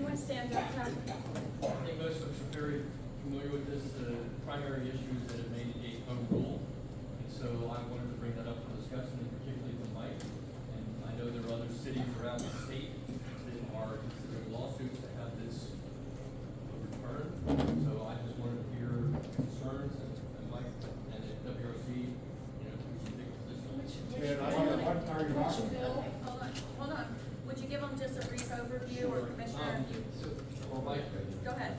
want to stand up, Tom? I think most of us are very familiar with this. The primary issue is that it made a home rule. And so I wanted to bring that up for discussion, particularly with Mike. And I know there are other cities around the state that are considering lawsuits to have this overturned. So I just wanted to hear concerns and Mike and the WRC, you know, we can take a position. Okay, hold on. Would you give them just a brief overview, or Commissioner? Or Mike. Go ahead.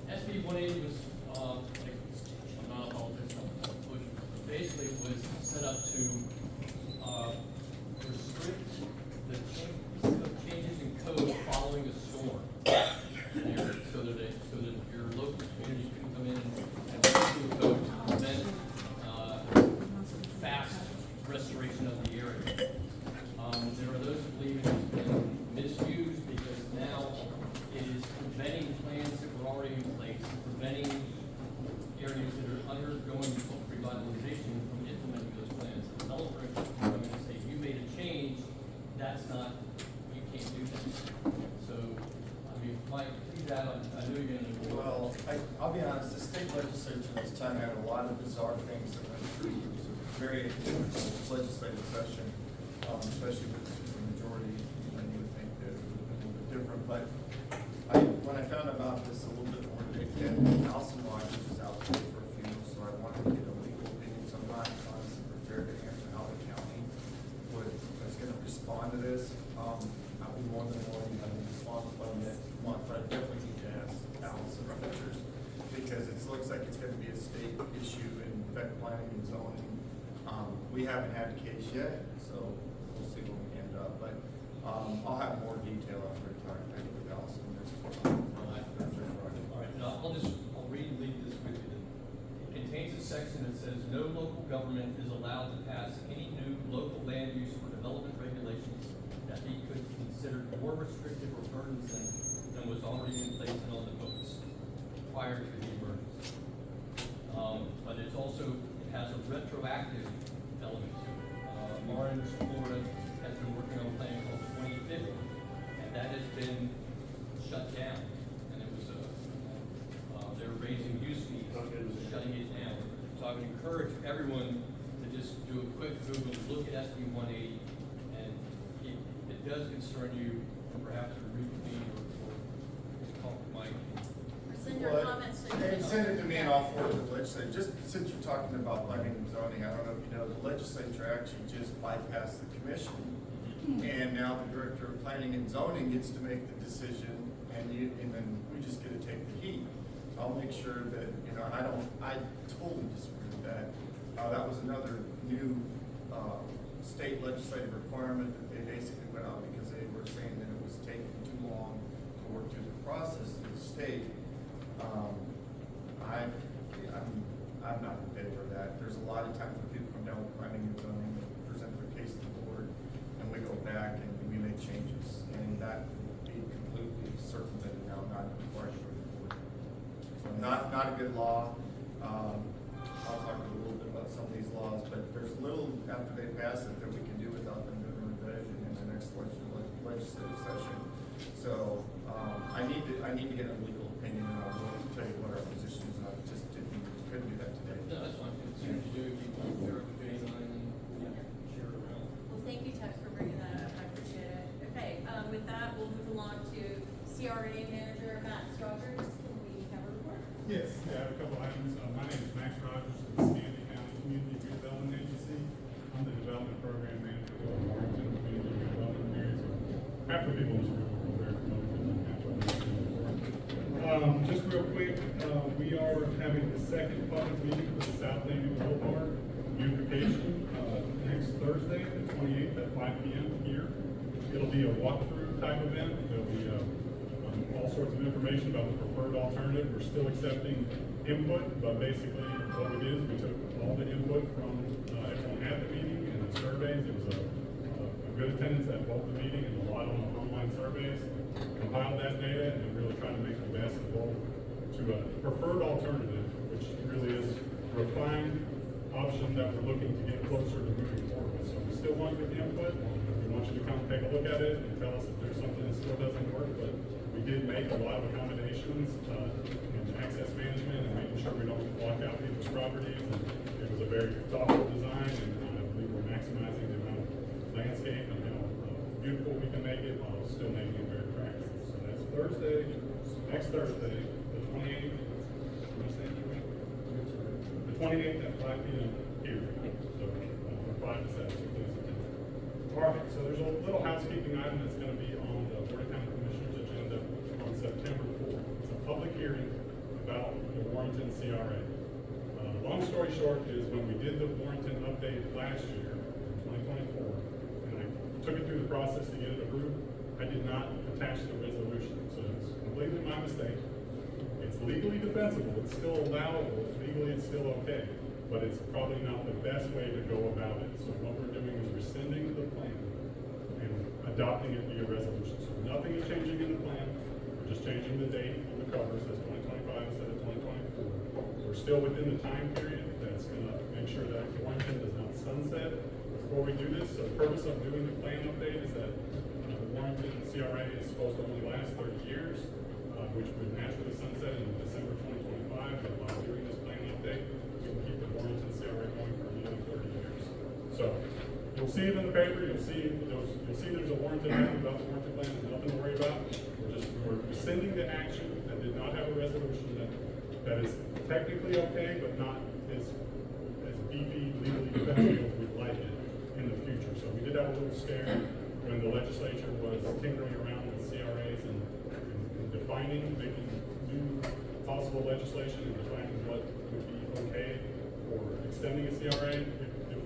SB 180 was, like, I'm not a politician, I'm not a pusher. Basically, it was set up to restrict the changes in code following a storm. So that your local community can come in and review the code to prevent fast restoration of the area. There are those who believe it has been misused because now it is preventing plans that were already in place, preventing areas that are undergoing revitalization from implementing those plans. The developer is going to say, you made a change, that's not, you can't do that. So, I mean, Mike, please add on, I know you're going to. Well, I'll be honest, the state legislature this time had a lot of bizarre things that went through. It was a very legislative session, especially with the majority. And you would think that it would have been a little bit different. But when I found about this a little bit more today, Allison Rogers is out today for a funeral, so I wanted to get a legal opinion. So I'm not honestly prepared to answer how the county is going to respond to this. I'll be more than willing to respond by next month, but I definitely need to ask Allison Rogers because it looks like it's going to be a state issue in effect planning and zoning. We haven't had a case yet, so we'll see where we end up. But I'll have more detail after I talk with Allison. All right, now I'll read and leave this with you. It contains a section that says no local government is allowed to pass any new local land use or development regulations that he could consider more restrictive or burdensome than was already in place and on the books prior to the emergency. But it's also, it has a retroactive element to it. Orange, Florida has been working on a plan called 2050, and that has been shut down. And it was they're raising use fees, shutting it down. So I would encourage everyone to just do a quick Google, look at SB 180, and if it does concern you, perhaps reconvene or talk to Mike. Or send your comments to And send it to me and I'll forward the legislature. Just since you're talking about planning and zoning, I don't know if you know, the legislature actually just bypassed the commission. And now the director of planning and zoning gets to make the decision and then we just get to take the heat. So I'll make sure that, you know, I totally disagree with that. That was another new state legislative requirement that they basically went out because they were saying that it was taking too long to work through the process through the state. I'm not in favor of that. There's a lot of times when people come down with planning and zoning, they present their case to the board, and we go back and we make changes, and that would be completely circumvented now, not required for the board. So not a good law. I'll talk a little bit about some of these laws, but there's little after they pass it that we can do without them doing a revision in the next legislative session. So I need to get a legal opinion, and I'll tell you what our position is. I just couldn't do that today. No, that's fine. As soon as you do, if you can share it with anyone and share it around. Well, thank you, Tex, for bringing that up. I appreciate it. Okay, with that, we'll move along to CRA Manager Max Rogers. Can we have a report? Yes, I have a couple items. My name is Max Rogers with the Santa County Community Redevelopment Agency. I'm the Development Program Manager for the Warrington Community Redevelopment Area. So half the people in this room are very familiar with that. Just real quick, we are having the second public meeting for the South Lane Boulevard beautification next Thursday, the 28th at 5 p.m. here. It'll be a walkthrough type event. There'll be all sorts of information about the preferred alternative. We're still accepting input, but basically what it is, we took all the input from everyone at the meeting and the surveys. It was a good attendance at both the meeting and a lot of online surveys. Compiled that data and really trying to make the best of both to a preferred alternative, which really is a refined option that we're looking to get closer to moving forward. So we still want your input. We want you to come take a look at it and tell us if there's something that still doesn't work, but we a lot of accommodations, in access management and making sure we don't block out people's properties. And it was a very thoughtful design, and I believe we're maximizing the amount of landscape and how beautiful we can make it while still making it very practical. So that's Thursday, next Thursday, the 28th. The 28th at 5 p.m. here. So from 5 to 7. So please attend. All right. So there's a little housekeeping item that's going to be on the Board of County Commissioners agenda on September 4th. It's a public hearing about the Warrenton CRA. Long story short is when we did the Warrenton update last year, in 2024, and I took it through the process to get it approved, I did not attach the resolution. So it's completely my mistake. It's legally defensible. It's still allowable. Legally, it's still okay. But it's probably not the best way to go about it. So what we're doing is rescinding the plan and adopting it via resolution. So nothing is changing in the plan. We're just changing the date on the cover. It says 2025 instead of 2024. We're still within the time period that's going to make sure that Warrenton does not sunset before we do this. So the purpose of doing the plan update is that the Warrenton CRA is supposed to only last 30 years, which would naturally sunset in December 2025. But while doing this plan update, we can keep the Warrenton CRA going for another 30 years. So you'll see it in the paper. You'll see there's a Warrenton map about the Warrenton plan. There's nothing to worry about. We're rescinding the action that did not have a resolution that is technically okay, but not as beefy, legally defensible as we'd like it in the future. So we did have a little scare when the legislature was tinkering around with CRAs and defining, making new possible legislation and defining what would be okay for extending a CRA. If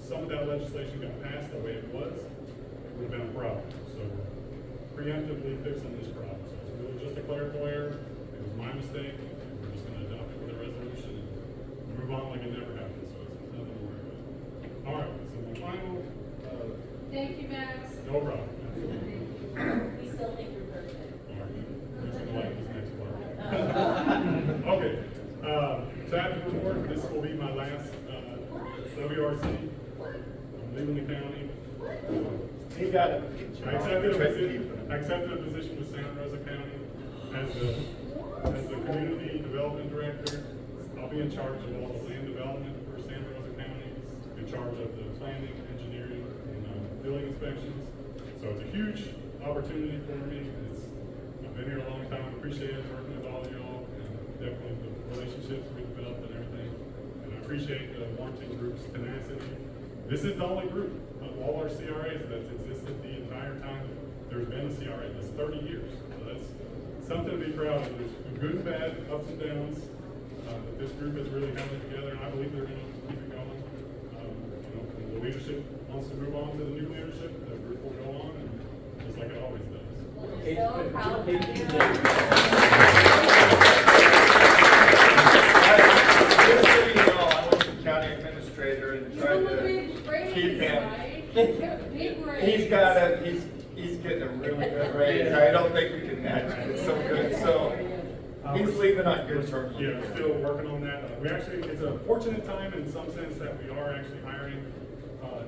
some of that legislation got passed the way it was, it would have been a problem. So we're preemptively fixing this problem. So it's really just a clerical error. It was my mistake. We're just going to adopt it with a resolution and move on like it never happened. So it's nothing to worry about. All right. So the final. Thank you, Max. No problem. Absolutely. We still think you're perfect. All right. I'm just going to like this next part. Okay. So after the report, this will be my last WRC. I'm leaving the county. He got it. I accepted a position with Santa Rosa County as the community development director. I'll be in charge of all the land development for Santa Rosa County, in charge of the planning, engineering, and building inspections. So it's a huge opportunity for me. I've been here a long time. Appreciate working with all of y'all, and definitely the relationships we developed and everything. And I appreciate the Warrenton Group's tenacity. This is the only group of all our CRAs that's existed the entire time there's been a CRA. That's 30 years. So that's something to be proud of. There's good and bad, ups and downs. But this group has really held it together, and I believe they're going to keep it going. When the leadership wants to move on to the new leadership, the group will go on, and just like it always does. We're so proud of you. Just so you know, I was the county administrator and tried to keep him. He's getting a really good raise. I don't think we can match it. It's so good. So he's leaving on good terms. Yeah, we're still working on that. It's a fortunate time in some sense that we are actually hiring,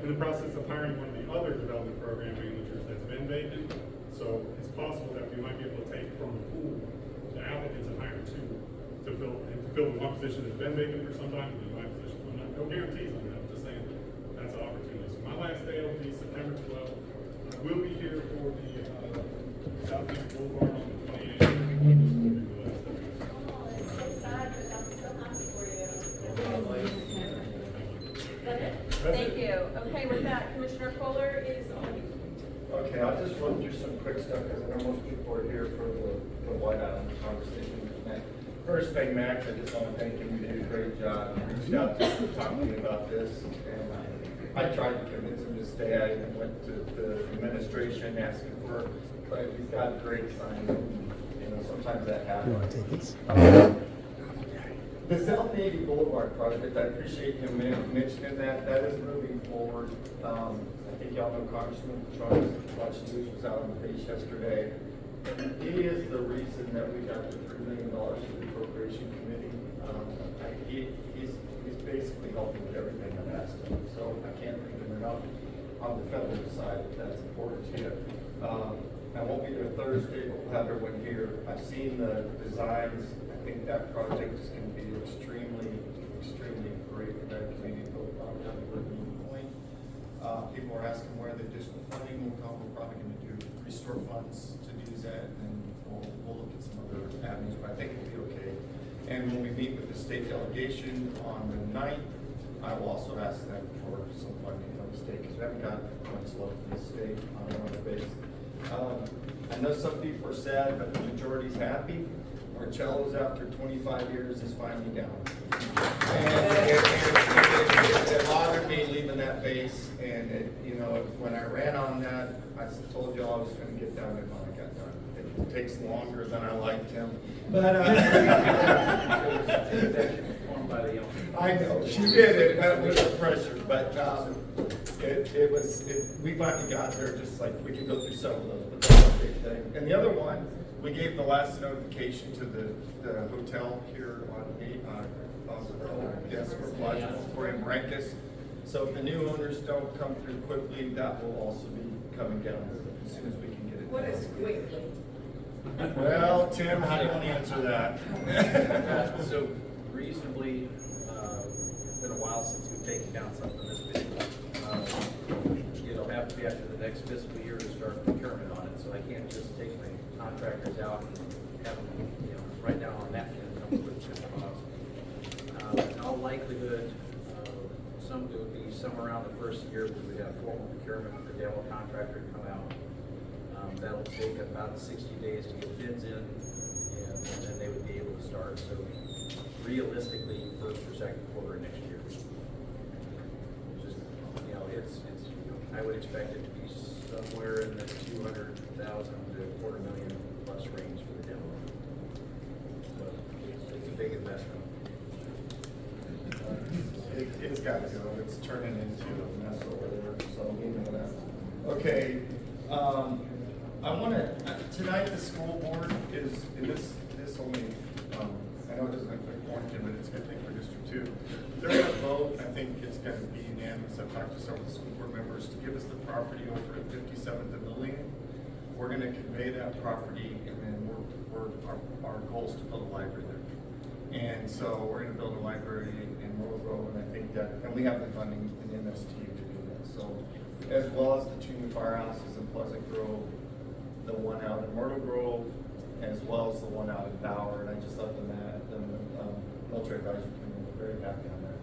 in the process of hiring one of the other development program managers that's been vacant. So it's possible that we might be able to take from the pool the applicants and hire two to fill the one position that's been vacant for some time, and the my position. No guarantees on that. I'm just saying that's an opportunity. So my last day will be September 12th. I will be here for the Southeast Boulevard on the 28th. This will be the last day. Oh, it's so sad, but I'm so happy for you. Is that it? Thank you. Okay, with that, Commissioner Kohler is on you. Okay, I'll just run through some quick stuff because I know most people are here for the White Island conversation with Matt. First thing, Max, I just want to thank you. You did a great job. You reached out to talk to me about this, and I tried to convince him to stay. I even went to the administration asking for, but he's got a great sign. Sometimes that happens. You want to take these? The South Navy Boulevard project, I appreciate him mentioning that. That is moving forward. I think y'all know Congressman Charles watched news was out on the beach yesterday. He is the reason that we got the $3 million for the appropriation committee. He's basically helping with everything I've asked him. So I can't thank him enough on the federal side if that's important to you. I won't be there Thursday, but we'll have everyone here. I've seen the designs. I think that project is gonna be extremely great for that community, both down the Woodland Point. People are asking where the additional funding will come. We're probably gonna do restore funds to do that, and we'll look at some other avenues, but I think we'll be okay. And when we meet with the state delegation on the 9th, I will also ask them for some funding from the state, because we haven't got much love from the state on one of the base. I know some people are sad, but the majority's happy. Marcello's, after 25 years, is finally down. And it bothered me leaving that base, and when I ran on that, I told y'all I was gonna get down and when I got done. It takes longer than I liked him, but I know, she did it, but with the pressure, but we finally got there, just like, we can go through some of those, but that's a big thing. And the other one, we gave the last notification to the hotel here on Plaza in Rankus. So if the new owners don't come through quickly, that will also be coming down as soon as we can get it. What is quickly? Well, Tim, how do you want to answer that? So reasonably, it's been a while since we've taken down something this big. It'll have to be after the next fiscal year to start procurement on it, so I can't just take my contractors out and have them, right now on napkin and come with it costs. In all likelihood, it would be somewhere around the first year we would have formal procurement for the demo contractor to come out. That'll take about 60 days to get bids in, and then they would be able to start. So realistically, first or second quarter of next year. Just, I would expect it to be somewhere in the 200,000 to $250,000 plus range for the demo. So it's a big investment. It's got to go. It's turning into a mess over there, so we know that. Okay, I want to, tonight the school board is, this only, I know it doesn't affect Warrington, but it's a good thing for District 2. They're going to vote, I think it's going to be unanimous. I've talked to several school board members to give us the property over at 57th and Lillian. We're going to convey that property, and then our goal is to build a library there. And so we're going to build a library in Myrtle Grove, and I think that, and we have the funding in MST to do that. So, as well as the 2 new firehouses in Pleasant Grove, the one out in Myrtle Grove, as well as the one out in Bauer, and I just let the military advisory committee was very happy on that.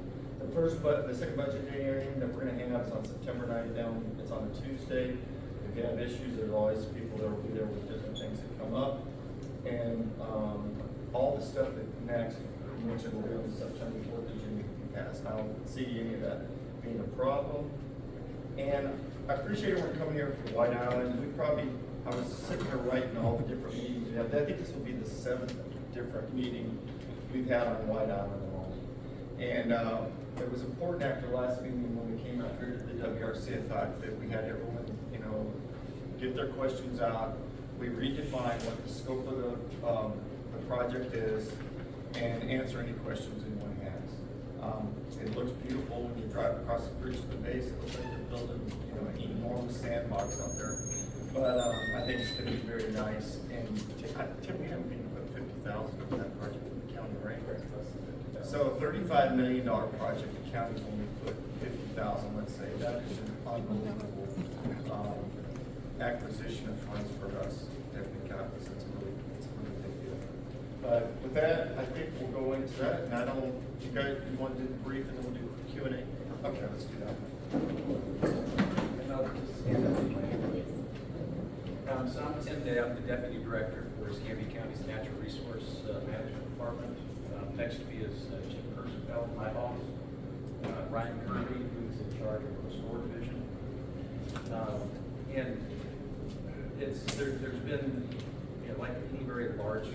The second budget hearing that we're going to have is on September 9th down. It's on a Tuesday. If you have issues, there's always people that will be there with different things that come up, and all the stuff that next, which will be on September 4th that you passed. I don't see any of that being a problem. And I appreciate everyone coming here for White Island. I was sitting here writing all the different meetings we had. I think this will be the 7th different meeting we've had on White Island alone. And it was important after the last meeting when we came out here to the WRC, I thought that we had everyone, get their questions out. We redefined what the scope of the project is and answer any questions anyone has. It looks beautiful when you drive across the bridge to the base. It looks like they're building, an enormous sandbox up there. But I think it's going to be very nice. And Tim, we haven't been put 50,000 on that project in the county, right? So a $35 million project, the county's only put 50,000. Let's say that is an unbelievable acquisition of funds for us that we got. So it's a really big deal. But with that, I think we'll go into that. And you guys, you want to do the brief and then we'll do Q&A? Okay, let's do that. So I'm Tim Day. I'm the Deputy Director for Escambia County's Natural Resource Management Department. Next to me is Jim Kirstenfeld, my boss. Ryan Kirby, who's in charge of the Restore Division. And there's been, like any very large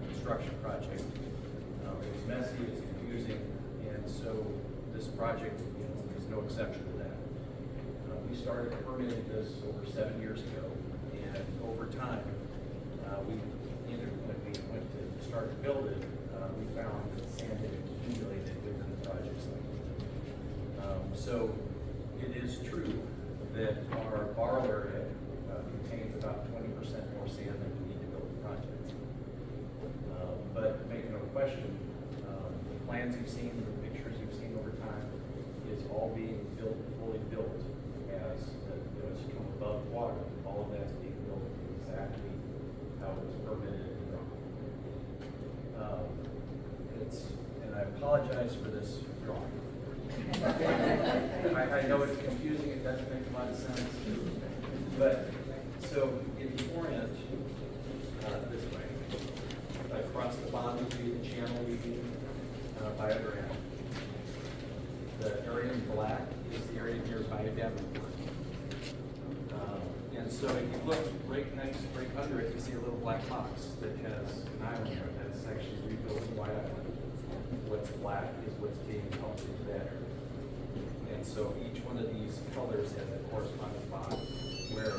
construction project, it's messy, it's confusing, and so this project is no exception to that. We started permitting this over 7 years ago, and over time, when we went to start to build it, we found that sand had accumulated within the project site. So it is true that our borrower had contains about 20% more sand than we need to build the project. But make no question, the plans you've seen, the pictures you've seen over time, is all being built, fully built as, as you come above water, all of that's being built exactly how it was permitted and drawn. And I apologize for this drawing. I know it's confusing, it doesn't make a lot of sense, but, so if you orient this way, across the bottom would be the channel leading by a grant. The area in black is the area nearby Davenport. And so if you look right under it, you see a little black box that has an island there. That's actually rebuilding White Island. What's black is what's being pumped into that area. And so each one of these colors has a corresponding box where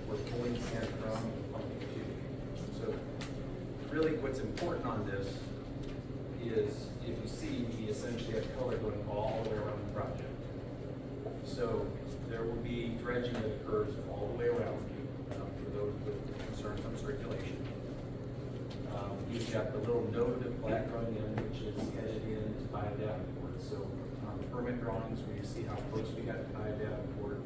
we're pulling sand from and pumping to. So really what's important on this is, if you see, we essentially have color going all the way around the project. So there will be dredging that occurs all the way around, for those with concerns on circulation. You've got the little node of black going in, which is headed in to Bayou Davenport. So on the permit drawings, where you see how close we got to Bayou Davenport,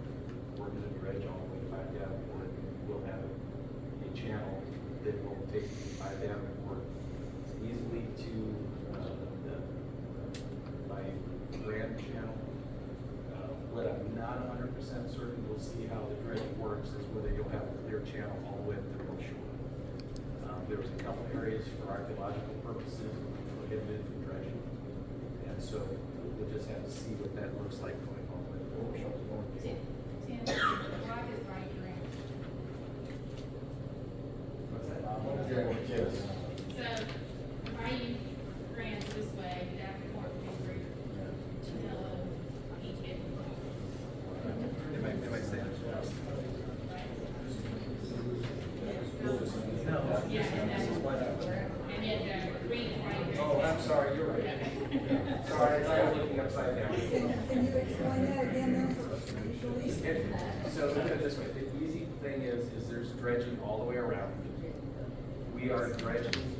we're going to dredge all the way to Bayou Davenport. We'll have a channel that will take Bayou Davenport easily to the Bayou Grand Channel. What I'm not 100% certain, we'll see how the dredging works, is whether you'll have a clear channel all the way up to the shore. There was a couple areas for archaeological purposes prohibited from dredging, and so we'll just have to see what that looks like going on with the shore. Tim, why is right grant? What's that? Yes. So, Bayou grants this way, Davenport, Big River, Chanello, Egypt. They might say that. Yeah, and then, green is right. Oh, I'm sorry, you're right. Sorry, I was looking upside down. Can you explain that again then for visually? So look at it this way, the easy thing is there's dredging all the way around. We are dredging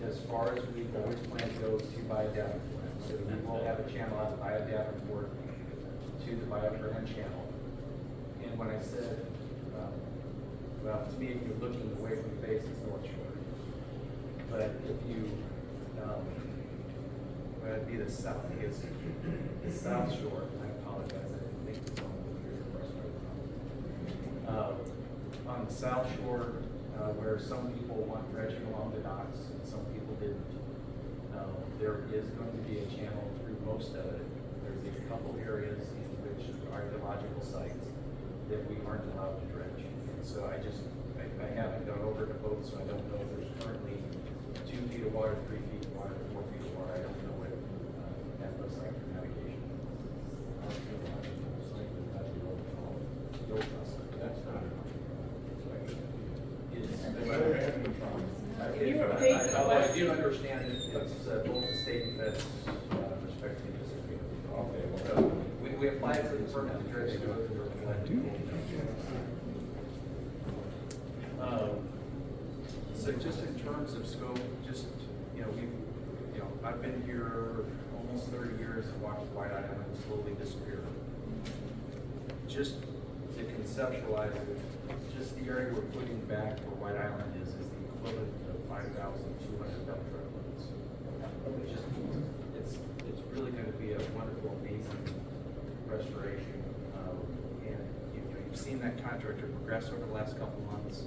as far as we've always planned to go to Bayou Davenport. So we will have a channel out of Bayou Davenport to the Bayou Grand Channel. And when I said, well, to me, if you're looking away from the base, it's North Shore. But if you, that'd be the south, I guess, the South Shore. I apologize, I didn't think it's on the on the South Shore, where some people want dredging along the docks and some people didn't. There is going to be a channel through most of it. There's a couple areas in which are archaeological sites that we aren't allowed to dredge. And so I haven't gone over to both, so I don't know if there's currently 2 feet of water, 3 feet of water, 4 feet of water. I don't know what that looks like for navigation. That's not. I do understand that it's both the state and feds respectfully disagree. So we applied for the permit to dredge. So just in terms of scope, just, I've been here almost 30 years and watched White Island slowly disappear. Just to conceptualize it, just the area we're putting back where White Island is the equivalent of 5,200 dump truck loads. It's really going to be a wonderful, amazing restoration. And you've seen that contractor progress over the last couple months.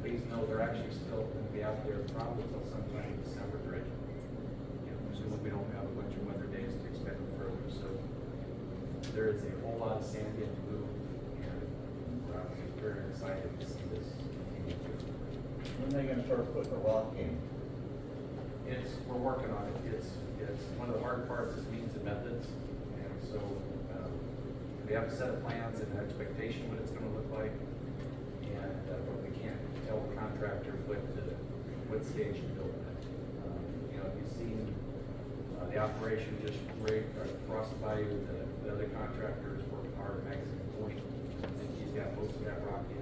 Please know they're actually still going to be out there probably until sometime in December dredging. Presumably we don't have a bunch of weather days to extend it further. So there is a whole lot of sand yet to move, and we're obviously very excited to see this continue. When are they gonna start putting the rock in? We're working on it. It's one of the hard parts is means and methods, and so we have a set of plans and an expectation what it's going to look like, and but we can't tell the contractor what stage to build it at. You've seen the operation just right across the bayou. The other contractors working hard at Maximum Point. I think he's got most of that rock in.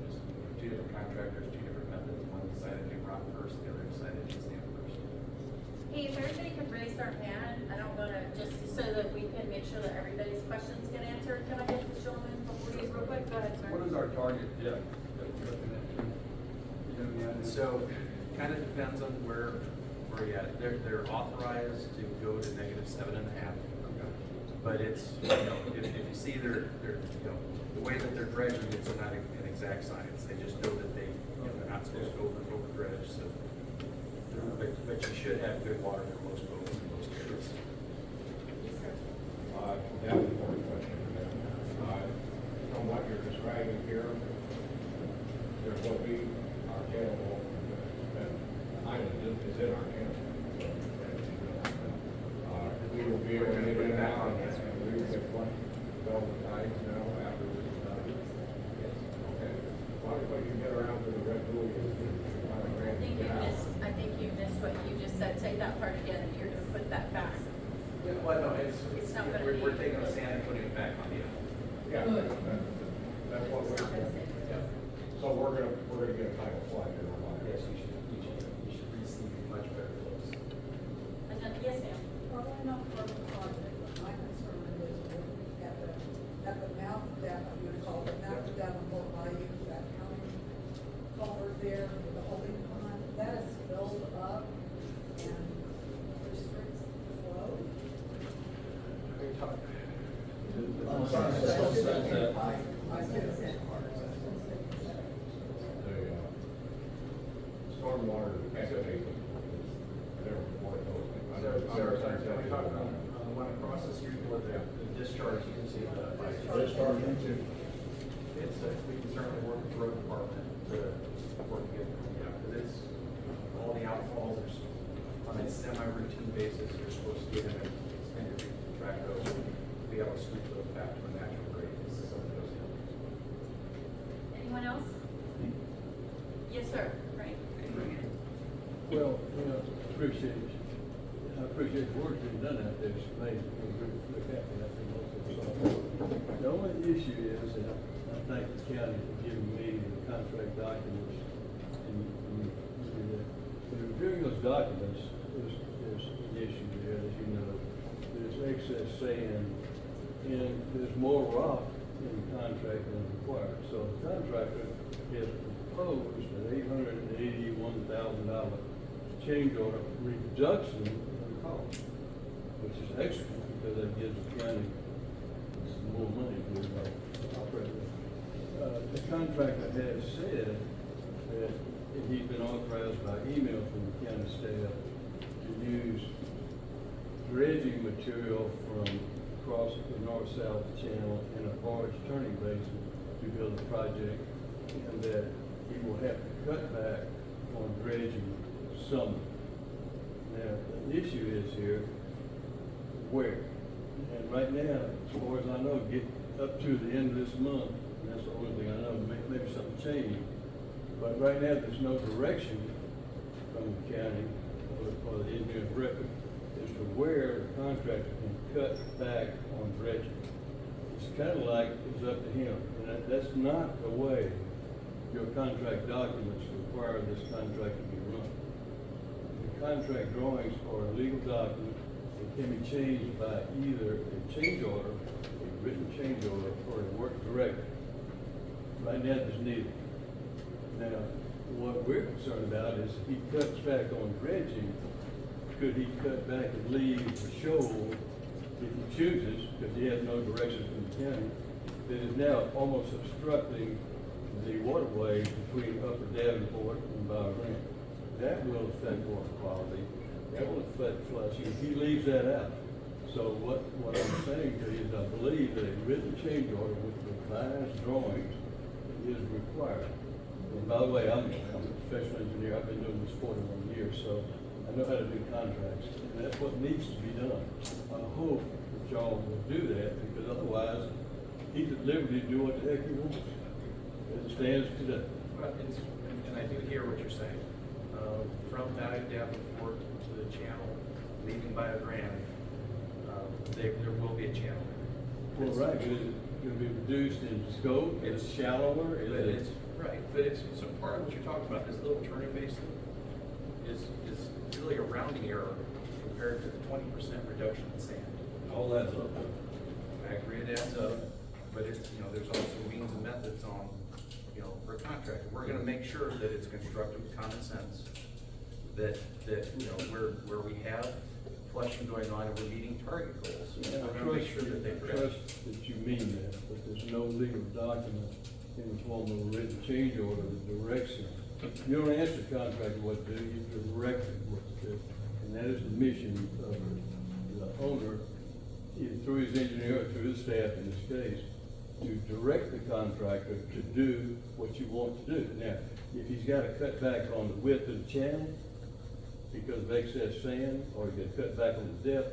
Just two different contractors, two different methods. One decided to do rock first, the other decided to sand first. Hey, if everybody could raise their hand, I don't wanna, just so that we can make sure that everybody's questions get answered, can I get this gentleman before you, real quick, go ahead, sir. What is our target depth that we're looking at? You know, the idea? So, kind of depends on where you're at. They're authorized to go to -7.5. But it's, you know, if you see they're, you know, the way that they're dredging, it's not an exact science. They just know that they, you know, they're not supposed to over dredge, so. But you should have good water for most boats in most areas. Yes, sir. That was one question. From what you're describing here, there will be our channel, that island is in our channel. We will be able to get in and out, and we will get one double the tides now after this is done. Yes. Okay. As long as we can get around to the Red Bull. I think you missed what you just said, take that part again, and you're gonna put that back. Yeah, well, no, It's not gonna we're be- taking the sand and putting it back on the island. Yeah, Good. that's what It's not gonna we're, stay. so we're gonna get a tidal flood in our life. Yes, you should receive much better flows. And then, yes, ma'am. Probably not part of the project, but my concern is at the mouth of that, I'm gonna call it the mouth of Davenport Bayou, that county culvert there with the holding pond, that is filled up and restricts the flow. I said it. The stormwater excavation, they're for those. We're talking on the one across the street where the discharge, you can see the. Discharge into. It's, we can certainly work with the road department to work together, yeah, because it's, all the outfalls are on a semi-routine basis, you're supposed to get in and spend your feet to track those, be able to sweep those back to a natural grade, this is some of those hills. Anyone else? Yes, sir, Frank. Well, you know, I appreciate the work being done out there, it's amazing, look at it, I think most of us all. The only issue is, and I thank the county for giving me the contract documents, and reviewing those documents, there's an issue there, as you know, there's excess sand, and there's more rock in the contract than required, so the contractor has proposed an $881,000 change order reduction in cost, which is excellent because that gives the county some more money to operate with. The contractor has said that he's been authorized by email from the county staff to use dredging material from across the north-south channel in a barge turning basin to build the project, and that he will have to cut back on dredging some. Now, the issue is here, where? And right now, as far as I know, get up to the end of this month, and that's the only thing I know, maybe something changed. But right now, there's no direction from the county or the engineer of record as to where the contractor can cut back on dredging. It's kind of like it's up to him, and that's not the way your contract documents require this contract to be run. The contract drawings are a legal document that can be changed by either a change order, a written change order, or a work directive. Right now, there's neither. Now, what we're concerned about is if he cuts back on dredging, could he cut back and leave the shoal if he chooses, because he has no direction from the county, that is now almost obstructing the waterway between Upper Davenport and Bayou Grande. That will affect water quality, that will affect flushing, if he leaves that out. So what I'm saying to you is I believe that a written change order with revised drawings is required. And by the way, I'm a professional engineer, I've been doing this 41 years, so I know how to do contracts, and that's what needs to be done. I hope that y'all will do that, because otherwise, he's at liberty to do what the heck he wants, as it stands today. But and I do hear what you're saying. From Davenport to the channel, leaving Bayou Grande, there will be a channel. Well, right, gonna be reduced in scope, it's shallower, But it's, right, but it's, so part of what you're talking about, this little turning basin is really a rounding error compared to the 20% reduction in sand. all that's up. I agree it adds up, but it's, you know, there's also means and methods on, you know, for a contractor. We're gonna make sure that it's constructed with common sense, that, you know, where we have flushing going on and we're meeting target goals. And We're I gonna make sure that they trust that you mean that, but there's no legal document in the form of a written change order that directs it. You don't ask the contractor what to do, you direct him what to do. And that is the mission of the owner, through his engineer, through his staff in this case, to direct the contractor to do what you want to do. Now, if he's got to cut back on the width of the channel because of excess sand, or he got to cut back on the depth,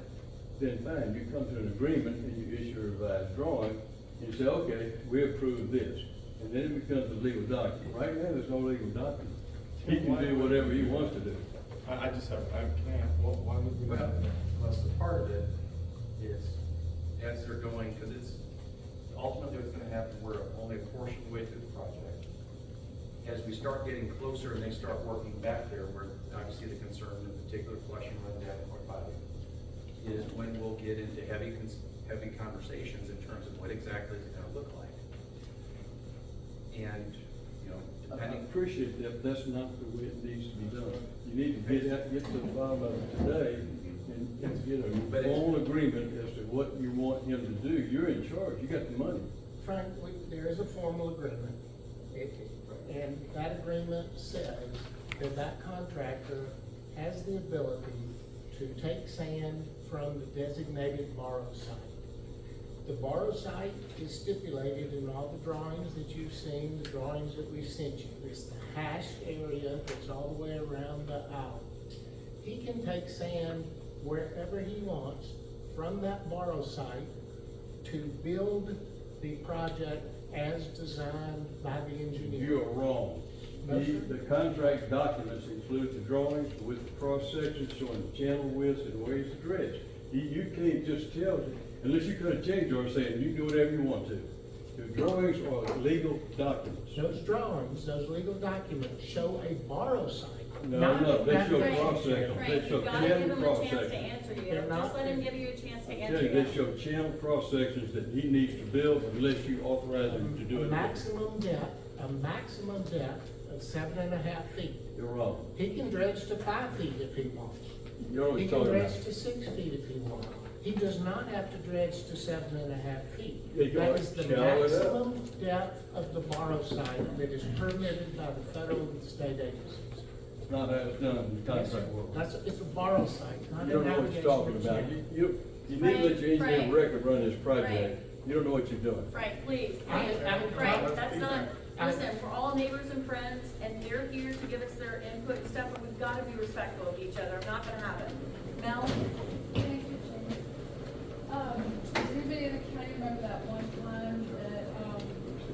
then fine, you come to an agreement and you issue a revised drawing, and you say, okay, we approve this. And then it becomes a legal document. Right now, there's no legal document. He can do whatever he wants to do. I just have, I can't, why would we? Well, plus the part of it is, as they're going, because it's, ultimately what's gonna happen, we're only a portion of the way through the project. As we start getting closer and they start working back there, where obviously the concern, in particular flushing run down Point Five, is when we'll get into heavy conversations in terms of what exactly it's gonna look like. And, you know, I depending. appreciate that, but that's not the way it needs to be done. You need to get to the bottom of it today and get a But it's- full agreement as to what you want him to do. You're in charge, you got the money. Frank, there is a formal agreement, and that agreement says that that contractor has the ability to take sand from the designated borrow site. The borrow site is stipulated in all the drawings that you've seen, the drawings that we've sent you. It's the hashed area that's all the way around the aisle. He can take sand wherever he wants from that borrow site to build the project as designed by the engineer. You are wrong. No, sir. The contract documents include the drawings with the cross sections showing the channel widths and ways to dredge. You can't just tell, unless you could have changed or saying you can do whatever you want to. The drawings are legal documents. Those drawings, those legal documents show a borrow site. No, not no, they that show dredge cross area. sections. Frank, They show you've gotta give channel him a cross chance to sections. answer you. They're not- Just let him give you a chance to I answer tell you, you. they show channel cross sections that he needs to build unless you authorize him to do A it. maximum depth of 7.5 feet. You're wrong. He can dredge to 5 feet if he wants. You're He always can talking dredge about. to 6 feet if he wants. He does not have to dredge to 7.5 feet. Yeah, you That are is the shallow it up. maximum depth of the borrow site that is permitted by the federal and state agencies. It's not how it's done in the contract world. It's a borrow site, not You don't an know what you're talking navigational about. channel. You need to let your engineer Frank, record run this Frank. project. You don't know what you're doing. Frank, please, I- Frank, that's not, I- listen, we're all neighbors and friends, and they're here to give us their input and stuff, and we've gotta be respectful of each other, I'm not gonna have it. Mel? Thank you, Jamie. Does anybody in the county remember that one time that,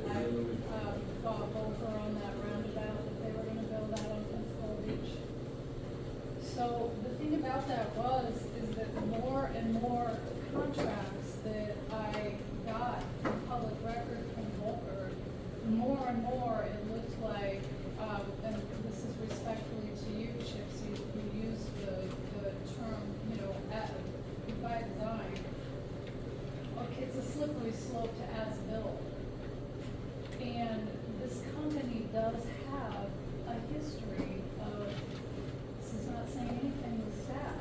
I, saw a Volker on that roundabout that they were gonna build out on Pensacola Beach? So the thing about that is that the more and more contracts that I got from public record from Volker, more and more it looked like, and this is respectfully to you, Chips, who use the term, you know, by design. Okay, it's a slippery slope to as-built. And this company does have a history of, this is not saying anything to staff.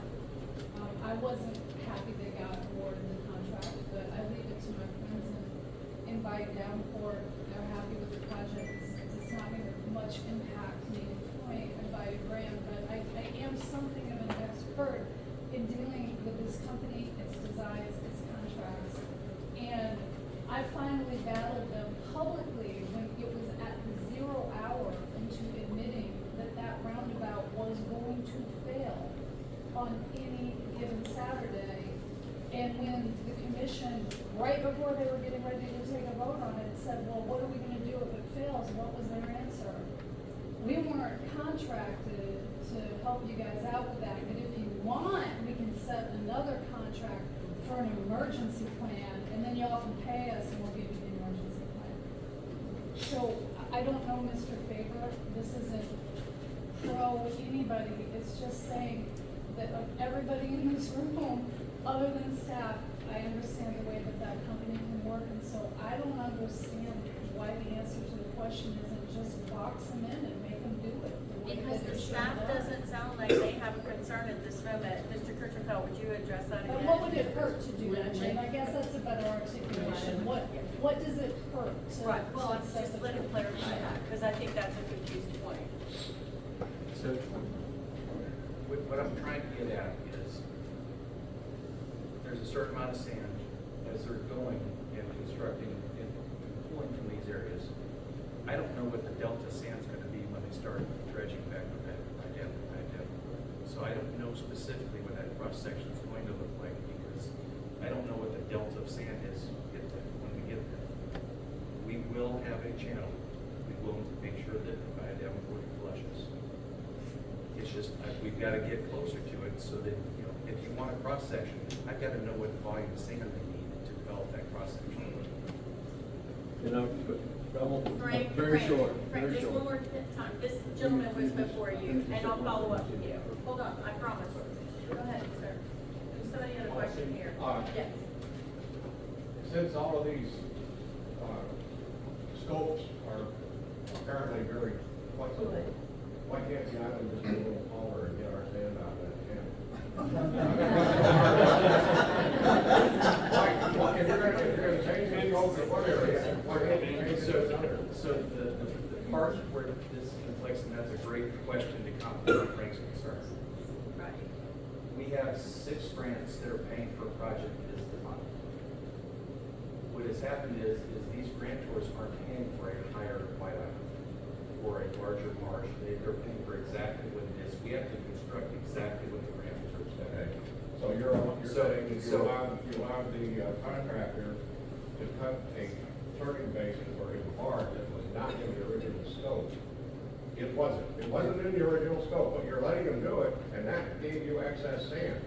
I wasn't happy they got awarded the contract, but I leave it to my friends in By Downport. They're happy with the project. It's not going to much impact Native Point and Bayou Grande, but I am something of an expert in dealing with this company, its designs, its contracts. And I finally battled them publicly when it was at the 0 hour into admitting that that roundabout was going to fail on any given Saturday. And when the commission, right before they were getting ready to take a vote on it, said, well, what are we gonna do if it fails? What was their answer? We weren't contracted to help you guys out with that, but if you want, we can set another contract for an emergency plan, and then y'all can pay us and we'll give you the So, I don't know, Mr. Faber, this isn't pro anybody, it's just saying that of everybody in this room, other than staff, I understand the way that that company can work, and so I don't understand why the answer to the question isn't just box them in and make them do it. way Because that the it should staff done. doesn't sound like they have a concern at this moment. Mr. Kirchhoff, would you address that again? But what would it hurt to do that, Jane? I guess that's a better articulation. What does it hurt to? Right, well, to set just the- let him clarify that, because I think that's a confused point. So, what I'm trying to get at is, there's a certain amount of sand as they're going and constructing and pulling from these areas. I don't know what the delta sand's gonna be when they start dredging back with that depth. So I don't know specifically what that cross section is going to look like, because I don't know what the delta of sand is when we get there. We will have a channel. We will make sure that the diadem flushes. It's just, we've gotta get closer to it so that, you know, if you want a cross section, I've gotta know what volume of sand they need to develop that cross section. You know, but I want, Frank, very Frank, short, Frank, very just one short. more time. This gentleman was before you, and I'll follow up with you. Hold on, I promise. Go ahead, sir. There's somebody had a question here. Yes. Since all of these, scopes are apparently very flexible, why can't the island just be a little taller and get our sand out of that channel? Why, if you're gonna change the scope of one area, why can't you change it under? So the part where this conflicts, and that's a great question to complement Frank's concern. Right. We have 6 grants that are paying for a project that is defined. What has happened is these grantors aren't paying for a higher white island or a larger marsh. They're paying for exactly what it is. We have to construct exactly what the grantors say. Okay, so you're saying that you allowed the contractor to cut a turning basin for his barge that was not in the original scope. It wasn't in the original scope, but you're letting him do it, and that gave you excess sand.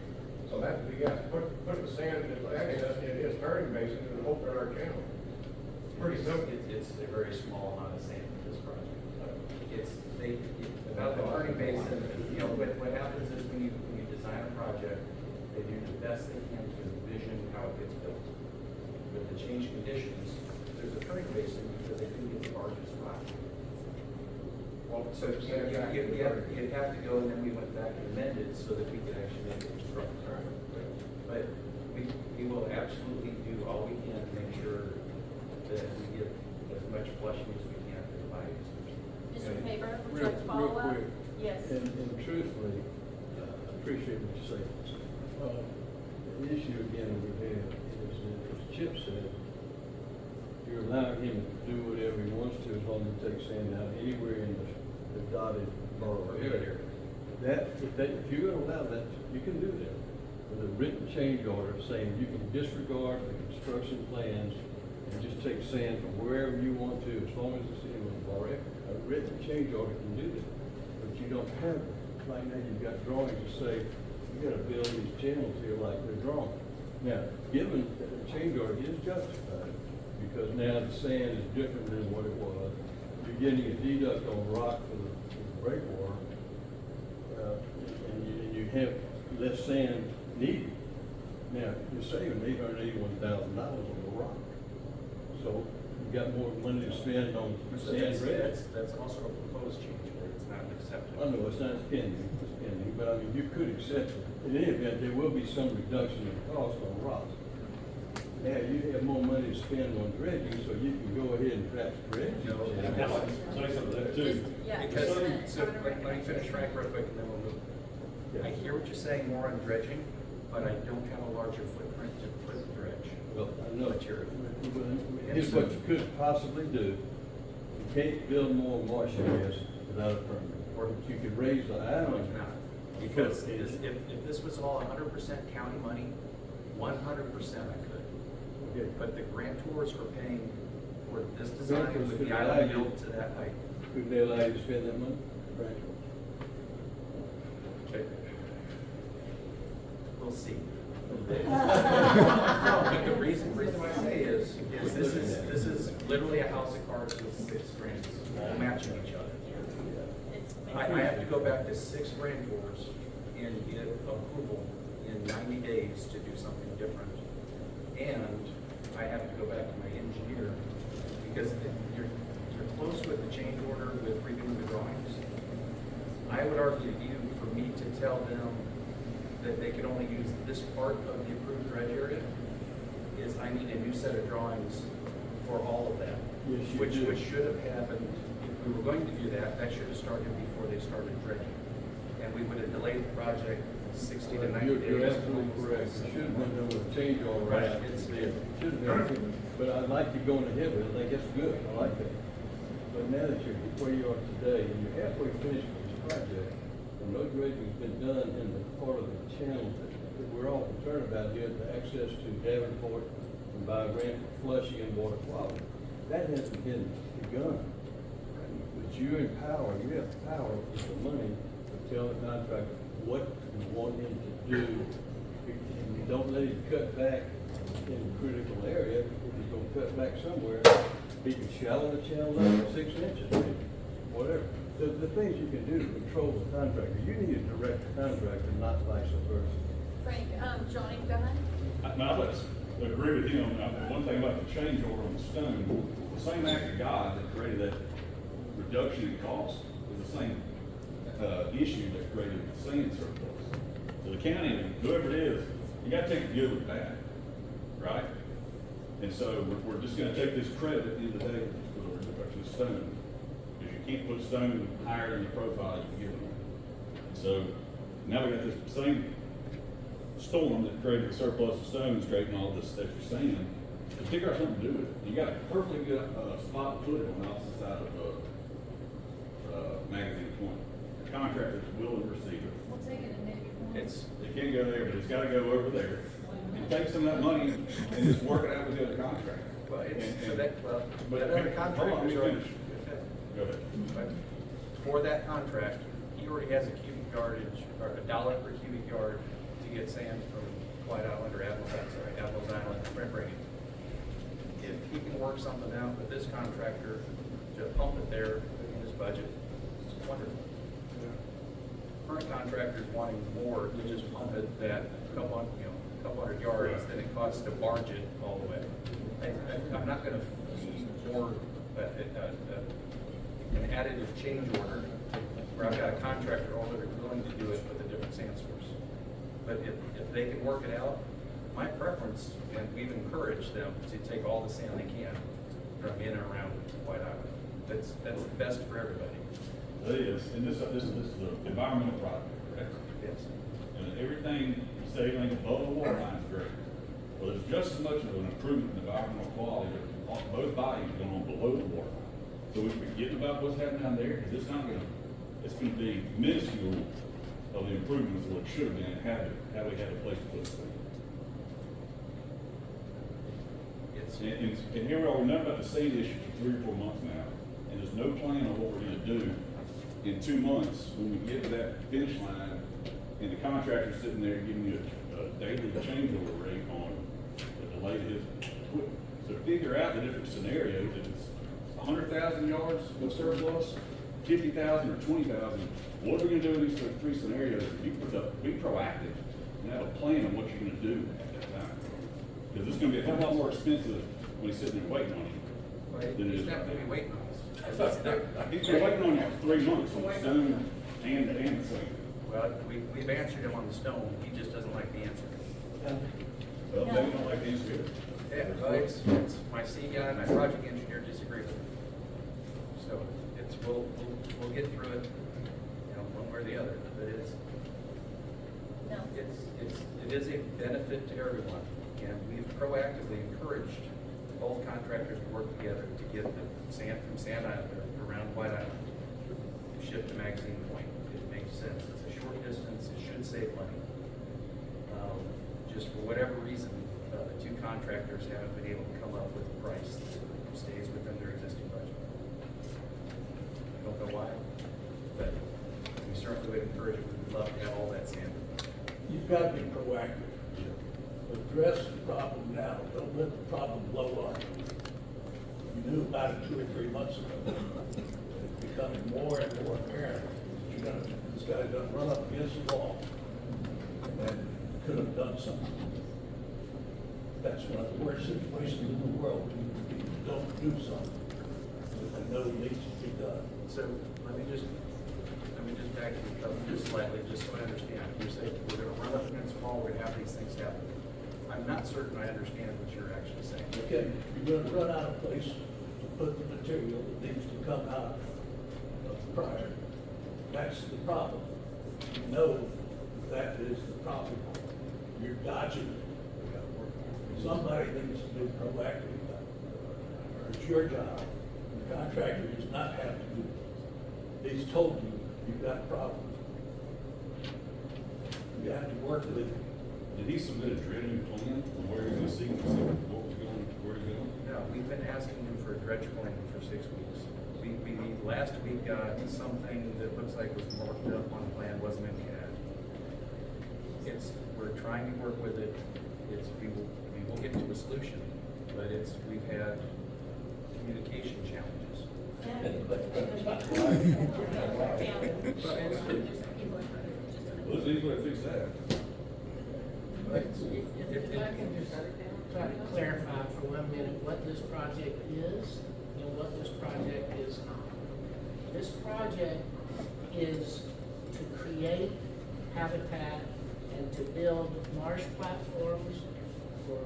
So that, yes, put the sand in excess in his turning basin and open our channel. Pretty simple. It's a very small amount of sand for this project. About the turning basin, you know, what happens is when you design a project, they do the best they can to envision how it gets built. With the change conditions, there's a turning basin because they couldn't get the barges right. Well, So you'd have to go, and then we went back and amended so that we could actually make it constructed. But we will absolutely do all we can to make sure that we get as much flushing as we can to the bodies. Mr. Faber, would you Real, like to follow real up? quick. Yes. And truthfully, I appreciate what you say. The issue again we have is that, as Chip said, you're allowing him to do whatever he wants to as long as he takes sand out anywhere in the dotted borough area. If you're gonna allow that, you can do that with a written change order saying you can disregard the construction plans and just take sand from wherever you want to, as long as it's in the borough. A written change order can do that, but you don't have it. Right now, you've got drawings that say, you gotta build these channels here like they're drawn. Now, given that the change order is justified, because now the sand is different than what it was, you're getting a deduct on rock for the breakwater, and you have less sand needed. Now, you're saving $881,000 on the rock. So you've got more money to spend on sand dredge. That's also a proposed change order, it's not accepted. I know it's not pending, but I mean, you could accept it. In any event, there will be some reduction in cost on rock. Now, you have more money to spend on dredging, so you can go ahead and perhaps dredge. Just, yeah. Because, just a minute. so, let me finish Frank real quick and then we'll move. I hear what you're saying more on dredging, but I don't have a larger footprint to put dredge. Well, I know. Material. Here's what you could possibly do. You can't build more marsh areas without a permit. Or you could raise the No, island. it's not. Because if this was all 100% county money, 100% I could. Okay. But the grantors are paying for this design with the island built to that height. Could they allow you to spend that money? Right. Okay. We'll see. No, but the reason I say is this is literally a house of cards with 6 strings, all matching each other. It's I have to go back to 6 Grand Tours and get approval in 90 days to do something different. And I have to go back to my engineer, because you're close with the change order with redoing the drawings. I would argue to you, for me to tell them that they could only use this part of the approved dredge area, is I need a new set of drawings for all of that. Yes, you Which do. should have happened, if we were going to do that, that should have started before they started dredging. And we would have delayed the project 60 to 90 days. You're absolutely correct. It should have been done with a change order. Right. It should have been, but I'd like you going ahead with it. I think that's good. I like that. But now that you're where you are today, and you're halfway finished with this project, and no dredging's been done in the part of the channel that we're all concerned about here, the access to Davenport and by Grand for flushing and water quality. That hasn't been begun. But you empower, you have power with the money to tell the contractor what you want him to do. And you don't let him cut back in a critical area. If he's gonna cut back somewhere, he can shallow the channel up to 6 inches, maybe, whatever. The things you can do to control the contractor, you need to direct the contractor, not vice versa. Frank, Johnny, go ahead. Now, let's agree with him. One thing about the change order on the stone, the same act of God that created that reduction in cost is the same issue that created the sand surplus. So the county, whoever it is, you gotta take the good with the bad, right? And so we're just gonna take this credit at the end of the day for the reduction of stone, because you can't put stone higher than the profile you give them. So now we got this same storm that created a surplus of stone, straightening all this extra sand, to figure out something to do with it. You got a perfectly good spot to put it on the opposite side of Magazine Point. The contractor's willing to receive it. We'll take it and maybe. It can't go there, but it's gotta go over there. And take some of that money and just work it out with the other contractor. Well, But that other hold on, let contractor's me already. finish. Go ahead. But for that contract, he already has a cubic yardage, or $1 per cubic yard to get sand from White Island or Admiral's Island, Brent Brady. If he can work something out with this contractor to pump it there in his budget, it's wonderful. Current contractor's wanting more to just pump it that couple hundred yards than it costs to barge it all the way. I'm not gonna feed more, an additive change order where I've got a contractor already willing to do it with a different sand source. But if they can work it out, my preference, and we've encouraged them to take all the sand they can from in and around White Island. That's the best for everybody. It is, and this is an environmental project, correct? Yes. And everything, you say everything above the water line is great. Well, there's just as much of an improvement in environmental quality that both bodies going on below the water line. So we forget about what's happening down there, because it's gonna be minuscule of the improvements of what it should have been, had we had a place to put it. And here we are, we've known about the same issue for 3 or 4 months now, and there's no plan on what we're gonna do in 2 months when we get to that finish line, and the contractor's sitting there giving you a daily change order rate on the delay to his equipment. So figure out the different scenarios, if it's 100,000 yards of surplus, 50,000 or 20,000, what are we gonna do in these 3 scenarios? Be proactive and have a plan on what you're gonna do at that time. Because it's gonna be a hell of a lot more expensive when he's sitting there waiting on you. than it He's is not right gonna be now. waiting on us. He's been waiting on you for 3 months on the stone and the sand. Well, we've answered him on the stone, he just doesn't like the answer. Well, maybe you don't like the answer either. Yeah, well, it's my C guy and my project engineer disagree with him. So we'll get through it, one way or the other, but No. it is a benefit to everyone. And we've proactively encouraged both contractors to work together to get the sand from Sand Island or around White Island shipped to Magazine Point. It makes sense. It's a short distance. It should save money. Just for whatever reason, the 2 contractors haven't been able to come up with a price that stays within their existing budget. I don't know why, but we certainly would encourage it. We'd love to have all that sand. You've got to be proactive. Address the problem now. Don't let the problem blow up. You knew about it 2 or 3 months ago. It's becoming more and more apparent that this guy's gonna run up against the wall and could have done something. That's one of the worst situations in the world, when people don't do something that they know needs to be done. So let me just back you up just slightly, just so I understand. You're saying we're gonna run up against the wall, we're gonna have these things happen. I'm not certain I understand what you're actually saying. Okay, you're gonna run out of place to put the material that needs to come out of the project. That's the problem. You know that is the problem. You're dodging it. Somebody needs to be proactive about it. It's your job. The contractor does not have to do it. He's told you, you've got a problem. You have to work with it. Did he submit a dredging plan on where he's gonna sequence it, what was going, where to go? No, we've been asking him for a dredge plan for 6 weeks. We last week got something that looks like was marked up on the plan, wasn't in CAD. We're trying to work with it. We will get to a solution, but we've had communication challenges. Well, it's easy to fix that. If I can just try to clarify for 1 minute what this project is and what this project is not. This project is to create habitat and to build marsh platforms for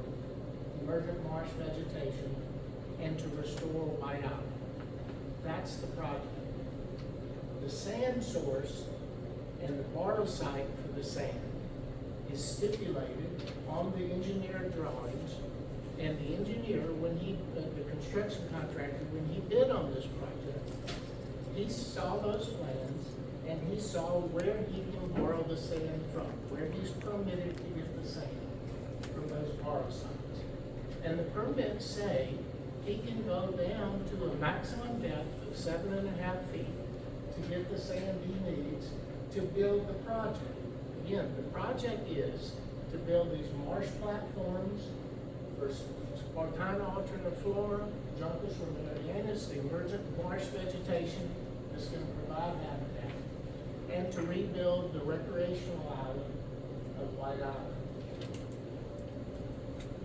emergent marsh vegetation and to restore white island. That's the project. The sand source and the borrow site for the sand is stipulated on the engineer drawings, and the engineer, the construction contractor, when he bid on this project, he saw those plans and he saw where he can borrow the sand from, where he's permitted to get the sand from those borrow sites. And the permits say he can go down to a maximum depth of 7.5 feet to get the sand he needs to build the project. Again, the project is to build these marsh platforms for Spartina alterniflora, Juncus rhamnoideanus, the emergent marsh vegetation that's going to provide habitat, and to rebuild the recreational island of White Island.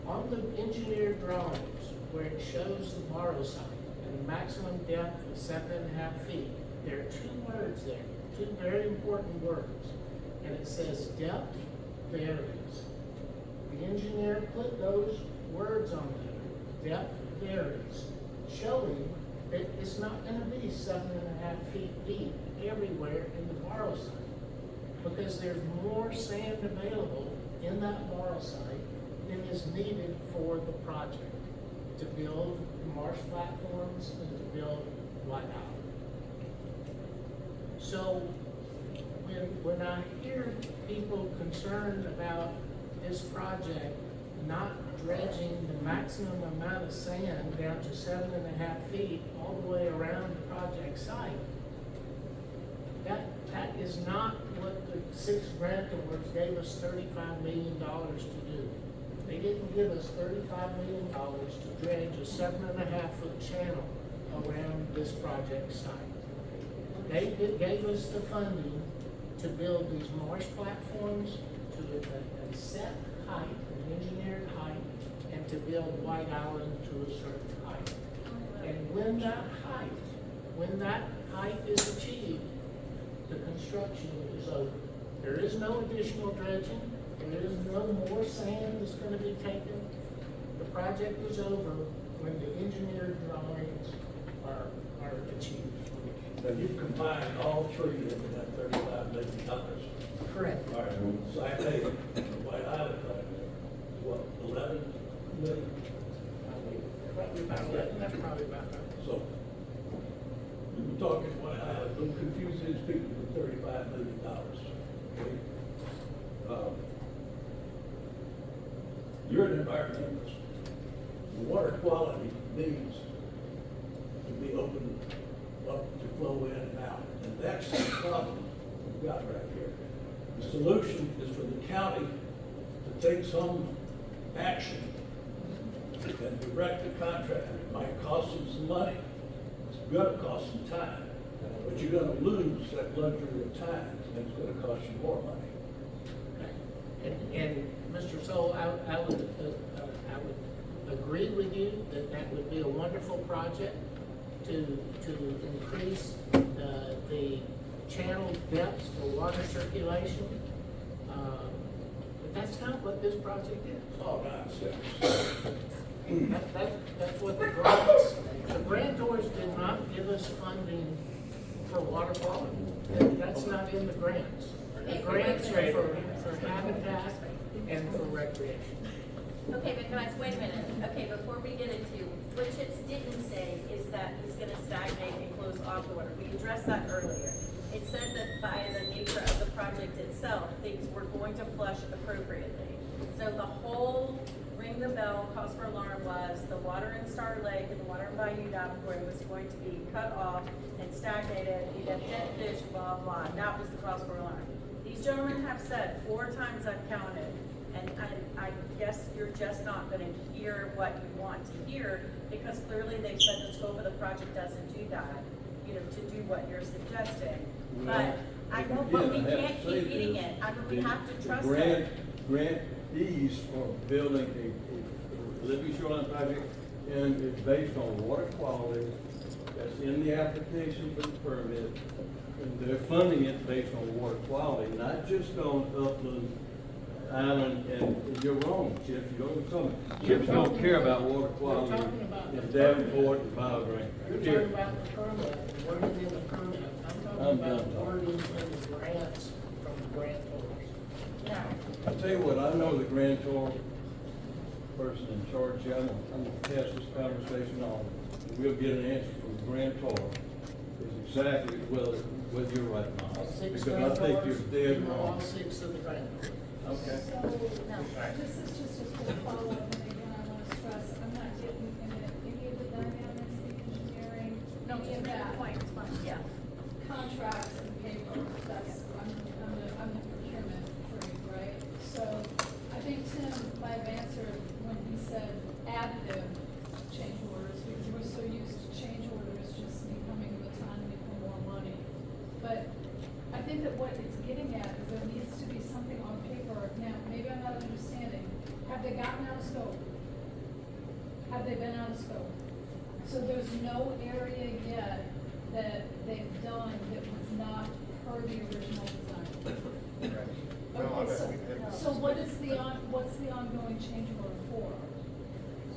On the engineered drawings, where it shows the borrow site and the maximum depth of 7.5 feet, there are 2 words there, 2 very important words. And it says depth varies. The engineer put those words on there, depth varies, showing that it's not going to be 7.5 feet deep everywhere in the borrow site, because there's more sand available in that borrow site than is needed for the project to build marsh platforms and to build White Island. So when I hear people concerned about this project not dredging the maximum amount of sand down to 7.5 feet all the way around the project site, that is not what the 6 grant awards gave us $35 million to do. They didn't give us $35 million to dredge a 7.5-foot channel around this project site. They gave us the funding to build these marsh platforms to a set height, an engineered height, and to build White Island to a certain height. And when that height is achieved, the construction is over. There is no additional dredging. There is no more sand that's going to be taken. The project is over when the engineered drawings are achieved. Now, you've combined all 3 into that $35 million. Correct. All right, so I pay the White Island project, what, 11 million? That's probably about right. So, we were talking White Island, don't confuse these people with $35 million. Okay? You're an environmentalist. The water quality needs to be opened up to flow in and out, and that's the problem we've got right here. The solution is for the county to take some action and direct the contract. It might cost them some money, it's gonna cost some time, but you're gonna lose that luxury of time, and it's gonna cost you more money. And Mr. Soul, I would agree with you that that would be a wonderful project to increase the channel depths for water circulation. But that's not what this project is. Oh, nonsense. That's what the grantors did not give us funding for water quality. That's not in the grants. The grants are for habitat and for recreation. Okay, but guys, wait a minute. Okay, before we get into, what Chips didn't say is that he's gonna stagnate and close off the water. We addressed that earlier. It said that by the nature of the project itself, things were going to flush appropriately. So the whole ring the bell, cause for alarm was the water in Star Lake and the water in Bayou Davenport was going to be cut off and stagnated, you'd have dead fish, blah, blah. That was the cause for alarm. These gentlemen have said 4 times I've counted, and I guess you're just not gonna hear what you want to hear, because clearly they've said the scope of the project doesn't do that, you know, to do what you're suggesting. But I know, but we can't keep eating it. I mean, we have to trust it. Grantees for building a living shoreline project, and it's based on water quality, that's in the application for the permit, and they're funding it based on water quality, not just on Upland Island, and you're wrong, Chips, you don't come, Chips don't care about water quality in Davenport and Bio Green. You're talking about the permit, wording in the permit. I'm talking about wording in the grants from the grantors. No. I'll tell you what, I know the grantor person in charge here, I'm gonna pass this conversation on, and we'll get an answer from the grantor, is exactly whether you're right or not. Because I think you're dead wrong. All 6 of the grantors. Okay. So, this is just a quick follow-up, and again, I wanna stress, I'm not getting into any of the dynamics, the engineering, No, any just of make that. a point, it's fine, yeah. Contracts and paper, that's, I'm the procurement freak, right? So, I think Tim might have answered when he said additive change orders, because we're so used to change orders just becoming the autonomy for more money. But I think that what it's getting at is there needs to be something on paper. Now, maybe I'm not understanding. Have they gotten out of scope? Have they been out of scope? So there's no area yet that they've done that was not per the original design. Okay, so what is what's the ongoing change order for?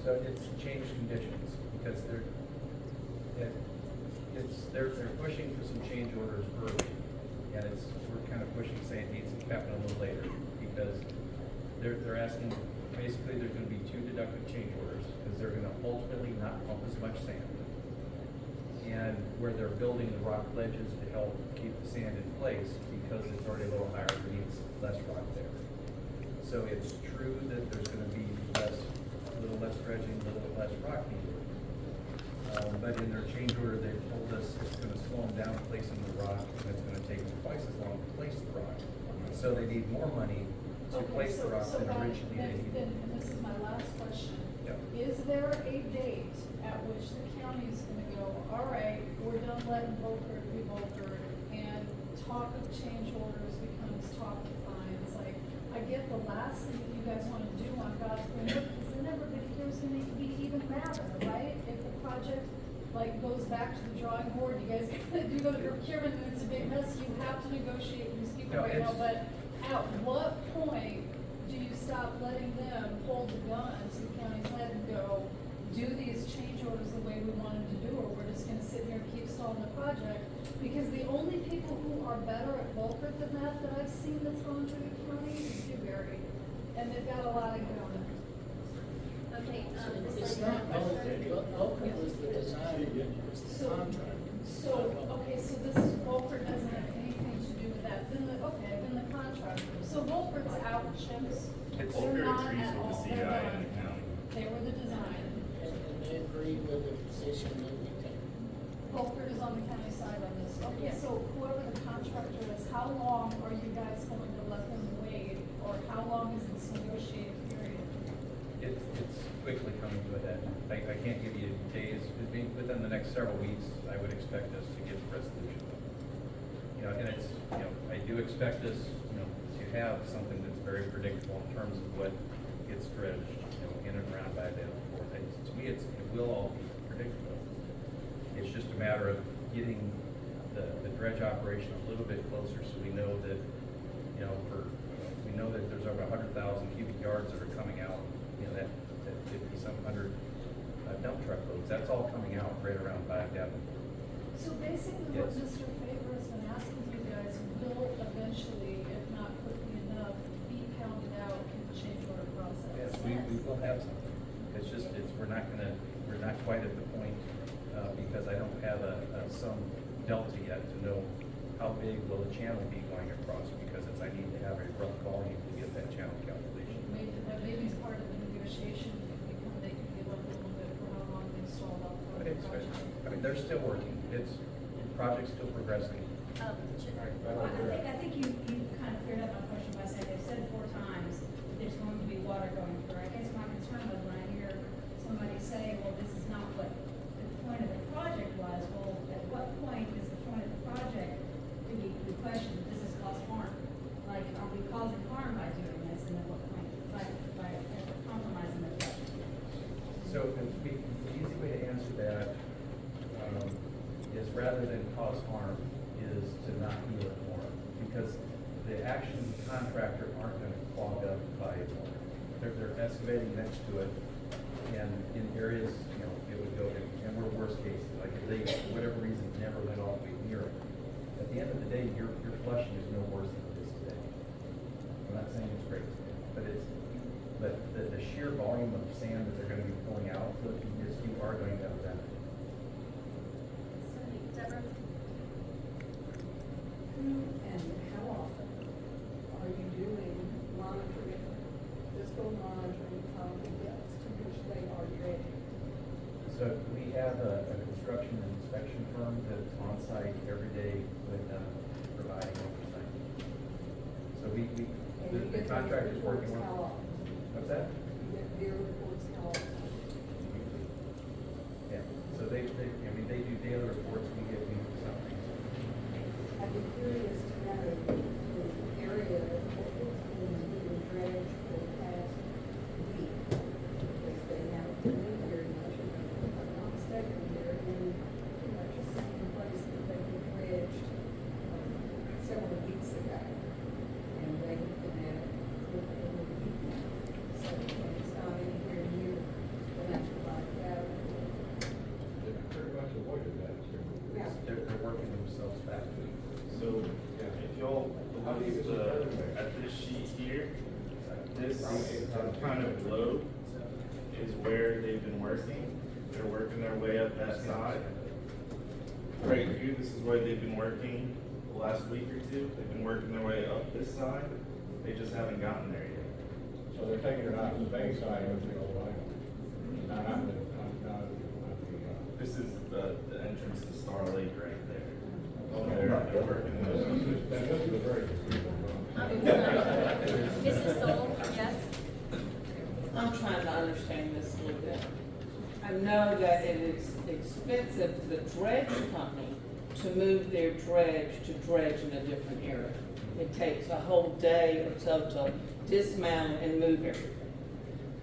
So it's changed conditions, because they're pushing for some change orders early. And we're kind of pushing, saying it needs to happen a little later, because they're asking, basically there's gonna be 2 deductive change orders, because they're gonna ultimately not pump as much sand. And where they're building the rock ledges to help keep the sand in place, because it's already a little higher, it needs less rock there. So it's true that there's gonna be a little less dredging, a little less rock needed. But in their change order, they've told us it's gonna slow them down placing the rock, and it's gonna take them twice as long to place the rock. So they need more money to place the rock than originally they needed. And this is my last question. Yep. Is there a date at which the county's gonna go, all right, we're done letting Volker be Volker, and talk of change orders becomes talk of fines? Like, I get the last thing that you guys wanna do on God's green earth, because then everybody here is gonna be even madder, right? If the project, like, goes back to the drawing board, you guys do go to procurement, and it's a big mess, you have to negotiate with these people No, right now, it's- but at what point do you stop letting them hold the gun to the county's head and go, do these change orders the way we want them to do, or we're just gonna sit here and keep stalling the project? Because the only people who are better at Volker than that I've seen that's gone through the county is Dewberry, and they've got a lot of good on it. Okay, It's not Volker was the design, it's the So, contract. so this Volker doesn't have anything to do with that, then the contractor, so Volker's out, Chips. It's- They're not agrees at with the all, CI they're and done. the county. They were the design. And they agree with the position that we take. Volker is on the county side on this. Okay, Yeah. so whoever the contractor is, how long are you guys going to let them wait, or how long is this negotiated period? it's quickly coming to a head. I can't give you days, within the next several weeks, I would expect us to get resolution. You know, and it's, you know, I do expect us, you know, to have something that's very predictable in terms of what gets dredged, you know, in and around by the port. To me, it will all be predictable. It's just a matter of getting the dredge operation a little bit closer so we know that, you know, we know that there's over 100,000 cubic yards that are coming out, you know, that 50-some-hundred dump truck loads, that's all coming out right around 5 Gavin. So basically what Mr. Faber has been asking you guys will eventually, if not quickly enough, be pounded out in the change order process. Yes, we will have something. It's just, we're not quite at the point, because I don't have some delta yet to know how big will the channel be going across, because I need to have a rough volume to get that channel calculation. Maybe it's part of the negotiation, they can give up a little bit for how long they stalled out for the project. I mean, they're still working. The project's still progressing. I think you kind of cleared up my question by saying they've said 4 times that there's going to be water going through. I guess my concern was when I hear somebody say, well, this is not what the point of the project was. Well, at what point is the point of the project to be questioned that this is cause harm? Like, are we causing harm by doing this, and at what point, by compromising the project? So the easy way to answer that is rather than cause harm is to not do it more, because the action contractor aren't going to clog up by more. They're excavating next to it, and in areas, you know, it would go, and we're worst case, like if they, for whatever reason, never went all the way near it. At the end of the day, your flushing is no worse than it is today. I'm not saying it's great today, but the sheer volume of sand that they're going to be pulling out for a few years, you are going to have a benefit. Deborah? Who and how often are you doing monitoring, physical monitoring of the depths to which they are dredging? So we have a construction and inspection firm that's on site every day with providing oversight. So the contractor's working on. How often? What's that? You get their reports how often? Yeah, so they do daily reports, we get weekly summaries. I'd be curious to know the area that has been being dredged for the past week, because they haven't moved very much. If I'm not mistaken, they're in pretty much the same place that they were dredged several weeks ago. And they've been at it for over a week now. So it's not anywhere near the natural life gathering. They pretty much avoided that. Yeah. They're working themselves back to it. So, if y'all look at this sheet here, this kind of globe is where they've been working. They're working their way up that side. Right here, this is where they've been working the last week or two. They've been working their way up this side. They just haven't gotten there yet. So they're taking it out of the bay side of the old line. Not the This is the entrance to Star Lake right there. Okay. They're working This is a very Mrs. Soul, yes? I'm trying to understand this a little bit. I know that it is expensive to the dredge company to move their dredge to dredge in a different area. It takes a whole day or so to dismount and move everything.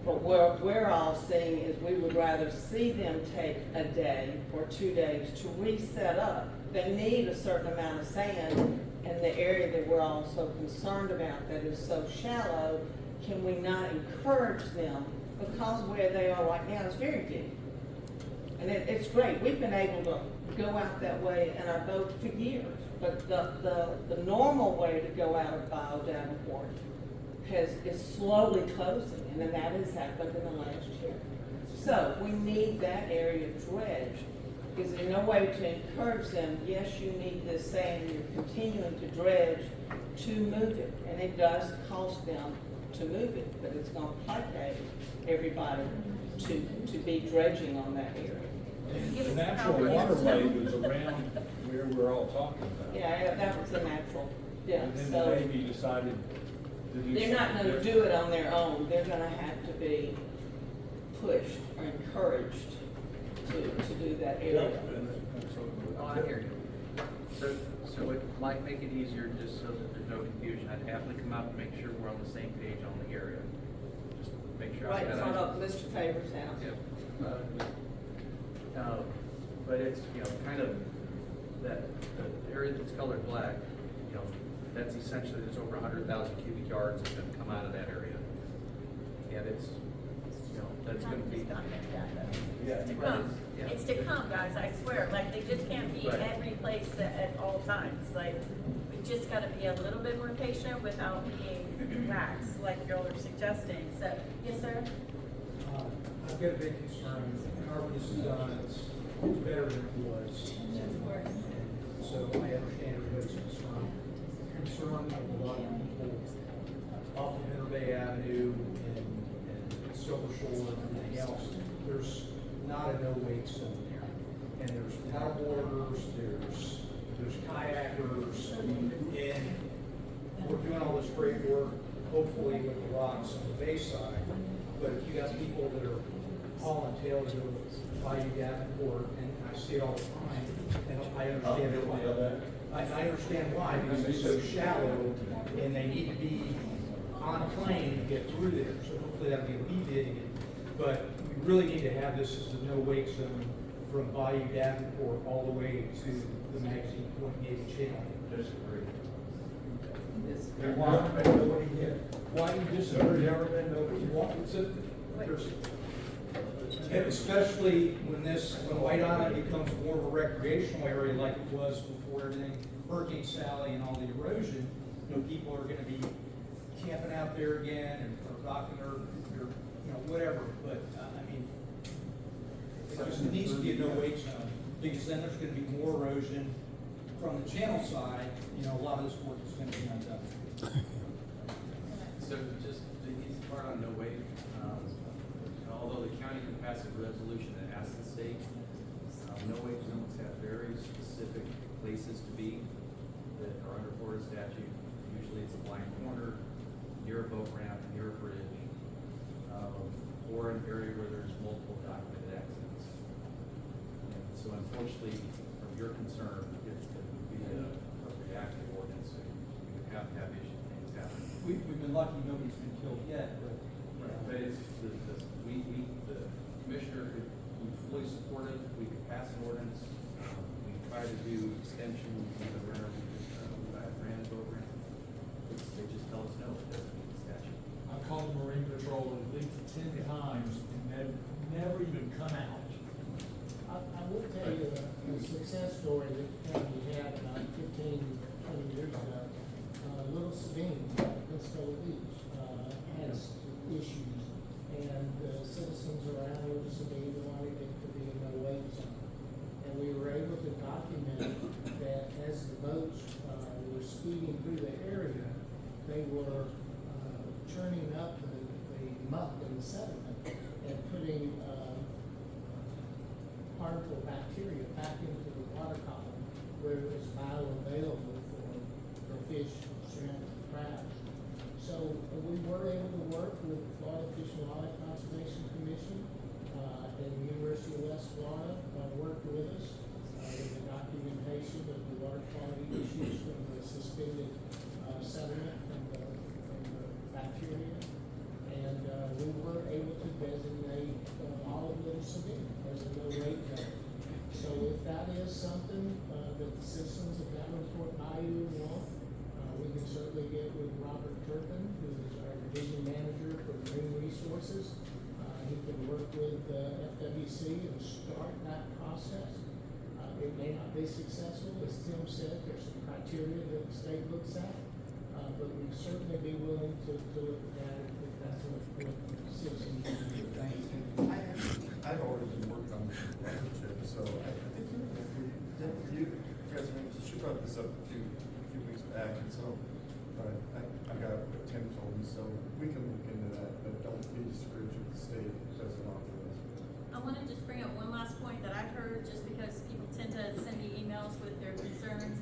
But what we're all seeing is we would rather see them take a day or 2 days to reset up. They need a certain amount of sand in the area that we're all so concerned about that is so shallow. Can we not encourage them? Because where they are right now is very deep. And it's great. We've been able to go out that way in our boat for years. But the normal way to go out of Bio Davenport is slowly closing, and then that has happened in the last year. So we need that area dredged. Is there no way to encourage them, yes, you need this sand, you're continuing to dredge to move it, and it does cost them to move it, but it's gonna placate everybody to be dredging on that area. The natural waterway was around where we're all talking about. Yeah, that was a natural, yeah, And then so. the Navy decided to do They're not gonna something do it on their own, they're gonna have to be pushed or encouraged to do that area. Oh, I hear you. So it might make it easier, just so that there's no confusion, I'd happily come out and make sure we're on the same page on the area. Just make sure. Right in front of Mr. Favor's house. Yep. But it's, kind of that, the area that's colored black, that's essentially, there's over 100,000 cubic yards that's gonna come out of that area. And it's, that's gonna be. It's to come. Yeah. It's to come, guys, I swear, like, they just can't be Right. every place at all times, like, we just gotta be a little bit more patient without being lax, like y'all are suggesting, so, yes, sir? I've got a big concern, however this is done, it's better than it was. So I understand everybody's concern. Concern of a lot of people off of Inter Bay Avenue and Silver Shore and everything else. There's not a no-wake zone there. And there's paddleboarders, there's kayakers, and we're doing all this great work, hopefully with the rocks on the bay side. But if you got people that are hauling tails over Bayou Davenport, and I see it all the time, and I understand why. I understand why, because it's so shallow, and they need to be on a plane to get through there, so hopefully that'll be alleviated. But we really need to have this as a no-wake zone from Bayou Davenport all the way to the Magazine Point Navy Channel. Disagree. Why do you disagree? And especially when White Island becomes more of a recreational area like it was before everything, Hurricane Sally and all the erosion, people are gonna be camping out there again and or docking their whatever, but, I mean, it just needs to be a no-wake zone, because then there's gonna be more erosion from the channel side, a lot of this work is gonna be undone. So just the easy part on no wake, although the county can pass a resolution that asks the state, no wake zones have very specific places to be that are under Florida statute. Usually it's a blind corner, near a boat ramp, near a bridge, or an area where there's multiple documented accidents. And so unfortunately, from your concern, it would be a reactive ordinance, so you would have to have things happen. We've been lucky nobody's been killed yet, but. But it's, the commissioner, we fully support it, we could pass an ordinance, we try to do extensions, wherever we ran a boat ramp. They just tell us no, it doesn't meet the statute. I called Marine Patrol at least 10 times and they've never even come out. I will tell you a success story that we had about 15, 20 years ago. Little Sabine, Pensacola Beach, has issues, and citizens around Little Sabine wanted it to be a no-wake zone. And we were able to document that as the boats were speeding through the area, they were churning up the muck and the sediment and putting harmful bacteria back into the water column where it was bioavailable for fish, shrimp, crabs. So we were able to work with Florida Fish and Wildlife Conservation Commission and the University of West Florida worked with us with the documentation of the water quality issues from the suspended sediment from the bacteria. And we were able to designate all of Little Sabine as a no-wake zone. So if that is something that the citizens of Davenport Bayou want, we can certainly get with Robert Turpin, who is our division manager for marine resources. He can work with FWC and start that process. It may not be successful, as Tim said, there's some criteria that the state looks at, but we'd certainly be willing to look at that if that's what citizens want to do. I've already been working on this relationship, so I think you guys brought this up a few weeks back, and so I got what Tim told me, so we can look into that, but don't be discouraged if the state doesn't offer this. I want to just bring up one last point that I've heard, just because people tend to send me emails with their concerns.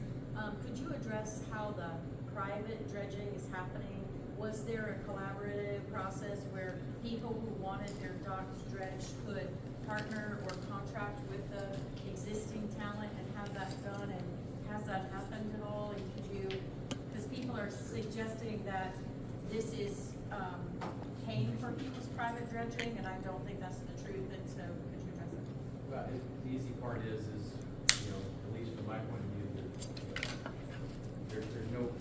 Could you address how the private dredging is happening, was there a collaborative process where people who wanted their docks dredged could partner or contract with the existing talent and have that done, and has that happened at all? And could you, because people are suggesting that this is, paying for people's private dredging, and I don't think that's the truth, and so could you address it? Well, the easy part is, you know, at least from my point of view, there's no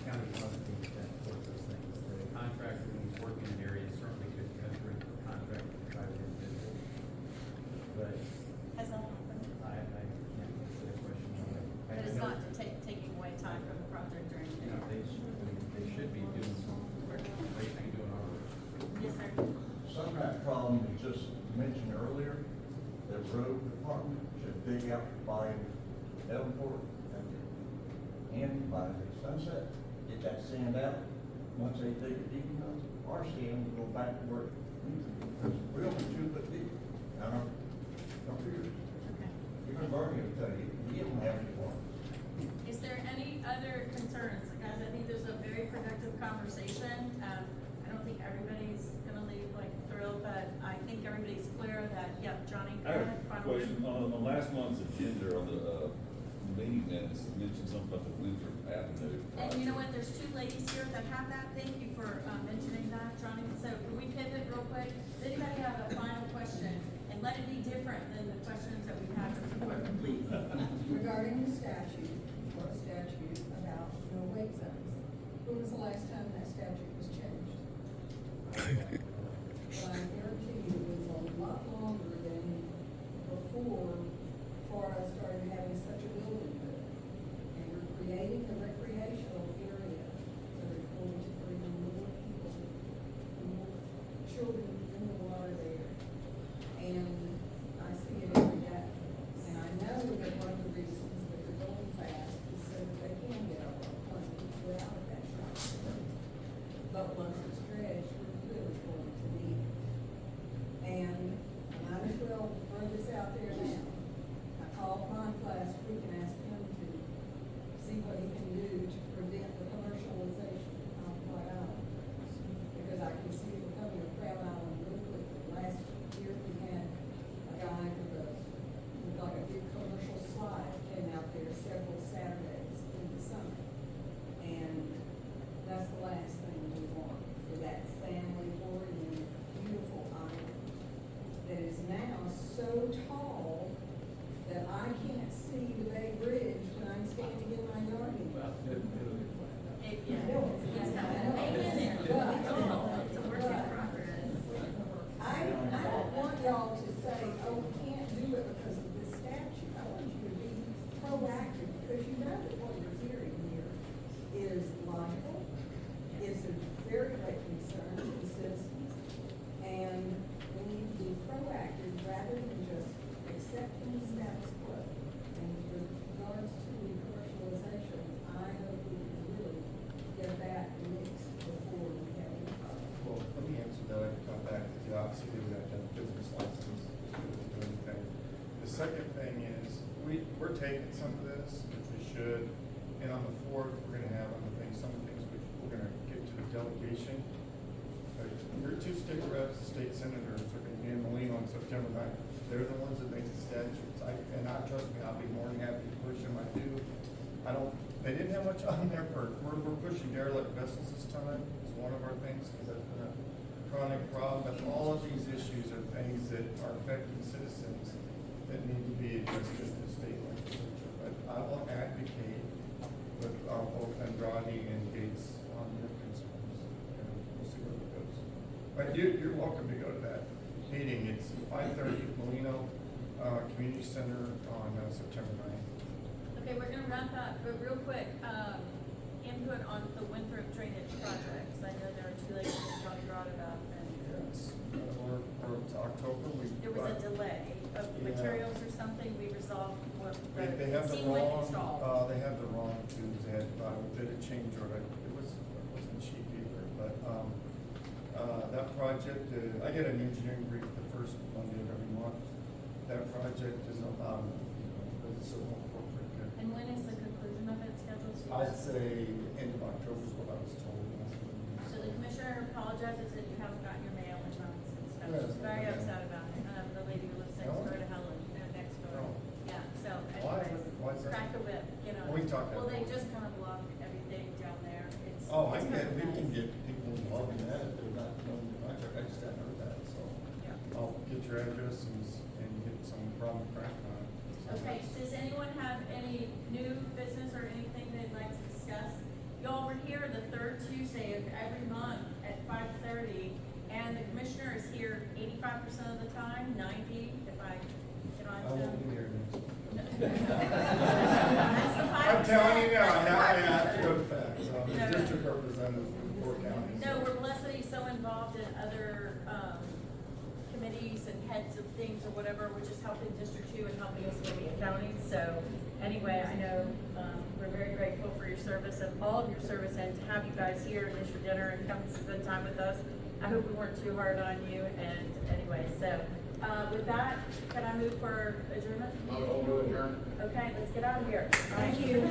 county funds being spent for those things. The contractor who's working in areas certainly could enter into a contract with private individuals. But Has that happened? I can't answer that question. But it's not taking away time from the project or anything? You know, they should be doing some, they should be doing our work. Yes, sir. Some of that problem you just mentioned earlier, the road department should dig out by Davenport and by Sunset, get that sand out. Once they dig it deep enough, our sand will go back to where it needs to be, because we're only 2 foot deep. Now, up here, Okay. even Bernie will tell you, you don't have any water. Is there any other concerns? Guys, I think there's a very productive conversation. I don't think everybody's gonna leave like thrilled, but I think everybody's clear that, yep, Johnny, go I have ahead. a Final question. On last month's agenda, on the meeting minutes, it mentioned something about the Winthrop Avenue. And you know what, there's 2 ladies here that have that. Thank you for mentioning that, Johnny. So can we pivot real quick? Does anybody have a final question? And let it be different than the questions that we've had before, please. Regarding the statute, or a statute about no wake zones, when was the last time that statute was changed? Well, I guarantee you it was a lot longer than before Florida started having such a building boom. And we're creating a recreational area that is going to bring more people, more children in the water there. And I see it every day. And I know that one of the reasons that they're going fast is so that they can get up on a plane without that shot. But once it's dredged, we're really going to need it. And I might as well throw this out there now. I called Mike last week and asked him to see what he can do to prevent the commercialization of White Island. Because I can see it becoming a crowd island really quickly. Last year we had a guy with like a big commercial slide came out there several Saturdays in the summer. And that's the last thing we want for that family-oriented, beautiful island that is now so tall that I can't see the Bay Bridge when I'm standing in my yard anymore. It's a work in progress. I don't want y'all to say, oh, we can't do it because of this statute. I want you to be proactive, because you know that what you're hearing here is logical, is a very great concern to the citizens, and we need to be proactive rather than just accepting the status quo. And with regards to commercialization, I hope we can really get that mixed before we have any problem. Well, let me answer that. I can come back to the obviously we have to have a business license to do anything. The second thing is, we're taking some of this, which we should, and on the 4th, we're gonna have other things, some of the things which we're gonna get to the delegation. Your 2 state reps, the state senators, are gonna be in Molina on September 9th. They're the ones that make the statutes. Trust me, I'll be more than happy to push them. They didn't have much on there we're pushing derelict vessels this time, is one of our things, because that's been a chronic problem. But all of these issues are things that are affecting citizens that need to be addressed at the state legislature. But I will advocate with both Andrade and Gates on your concerns, and we'll see where it goes. But you're welcome to go to that meeting. It's 5:30 at Molino Community Center on September 9th. Okay, we're gonna wrap up, but real quick, input on the Winthrop drainage projects. I know there are 2 ladies that Johnny brought it up, and Yes, we're to October. there was a delay of Yeah. materials or something. We resolved what, They have the it seemed like wrong, installed. they have the wrong tubes. They had to buy a bit of change order. It wasn't cheap either, but, that project, I get an engineering brief the first Monday of every month. That project is about, it's so appropriate. And when is the conclusion event scheduled? I'd say end of October is what I was told. So the commissioner apologizes that you haven't gotten your mail in months and stuff. Yeah, She's very okay. upset about it. The lady who lives next No? door to Helen, next door. No. Yeah, so Why? anyways, Why is that? crack a whip, you know. We talked Well, they about it. just kind of block everything down there. It's. Oh, I it's can kind get, of we a can mess. get people involved in that if they're not known the contract, I just hadn't heard that, so. Yeah. I'll get your address and get some problem craft on it. Okay, does anyone have any new business or anything they'd like to discuss? Y'all were here the third Tuesday of every month at 5:30, and the commissioner is here 85% of the time, 90 if I get on. I won't be here next week. That's the 5%. I'm telling you now, I That's have to 5%. go to facts, I'm No. the district representative from Fort County. No, we're blessed that he's so involved in other, committees and heads of things or whatever, which is helping District 2 and helping us with the accounting. So anyway, I know, we're very grateful for your service and all of your service, and to have you guys here and eat your dinner and come spend time with us. I hope we weren't too hard on you, and anyway, so, with that, can I move for adjournment? I'll adjourn. Okay, let's get out of here. Thank you.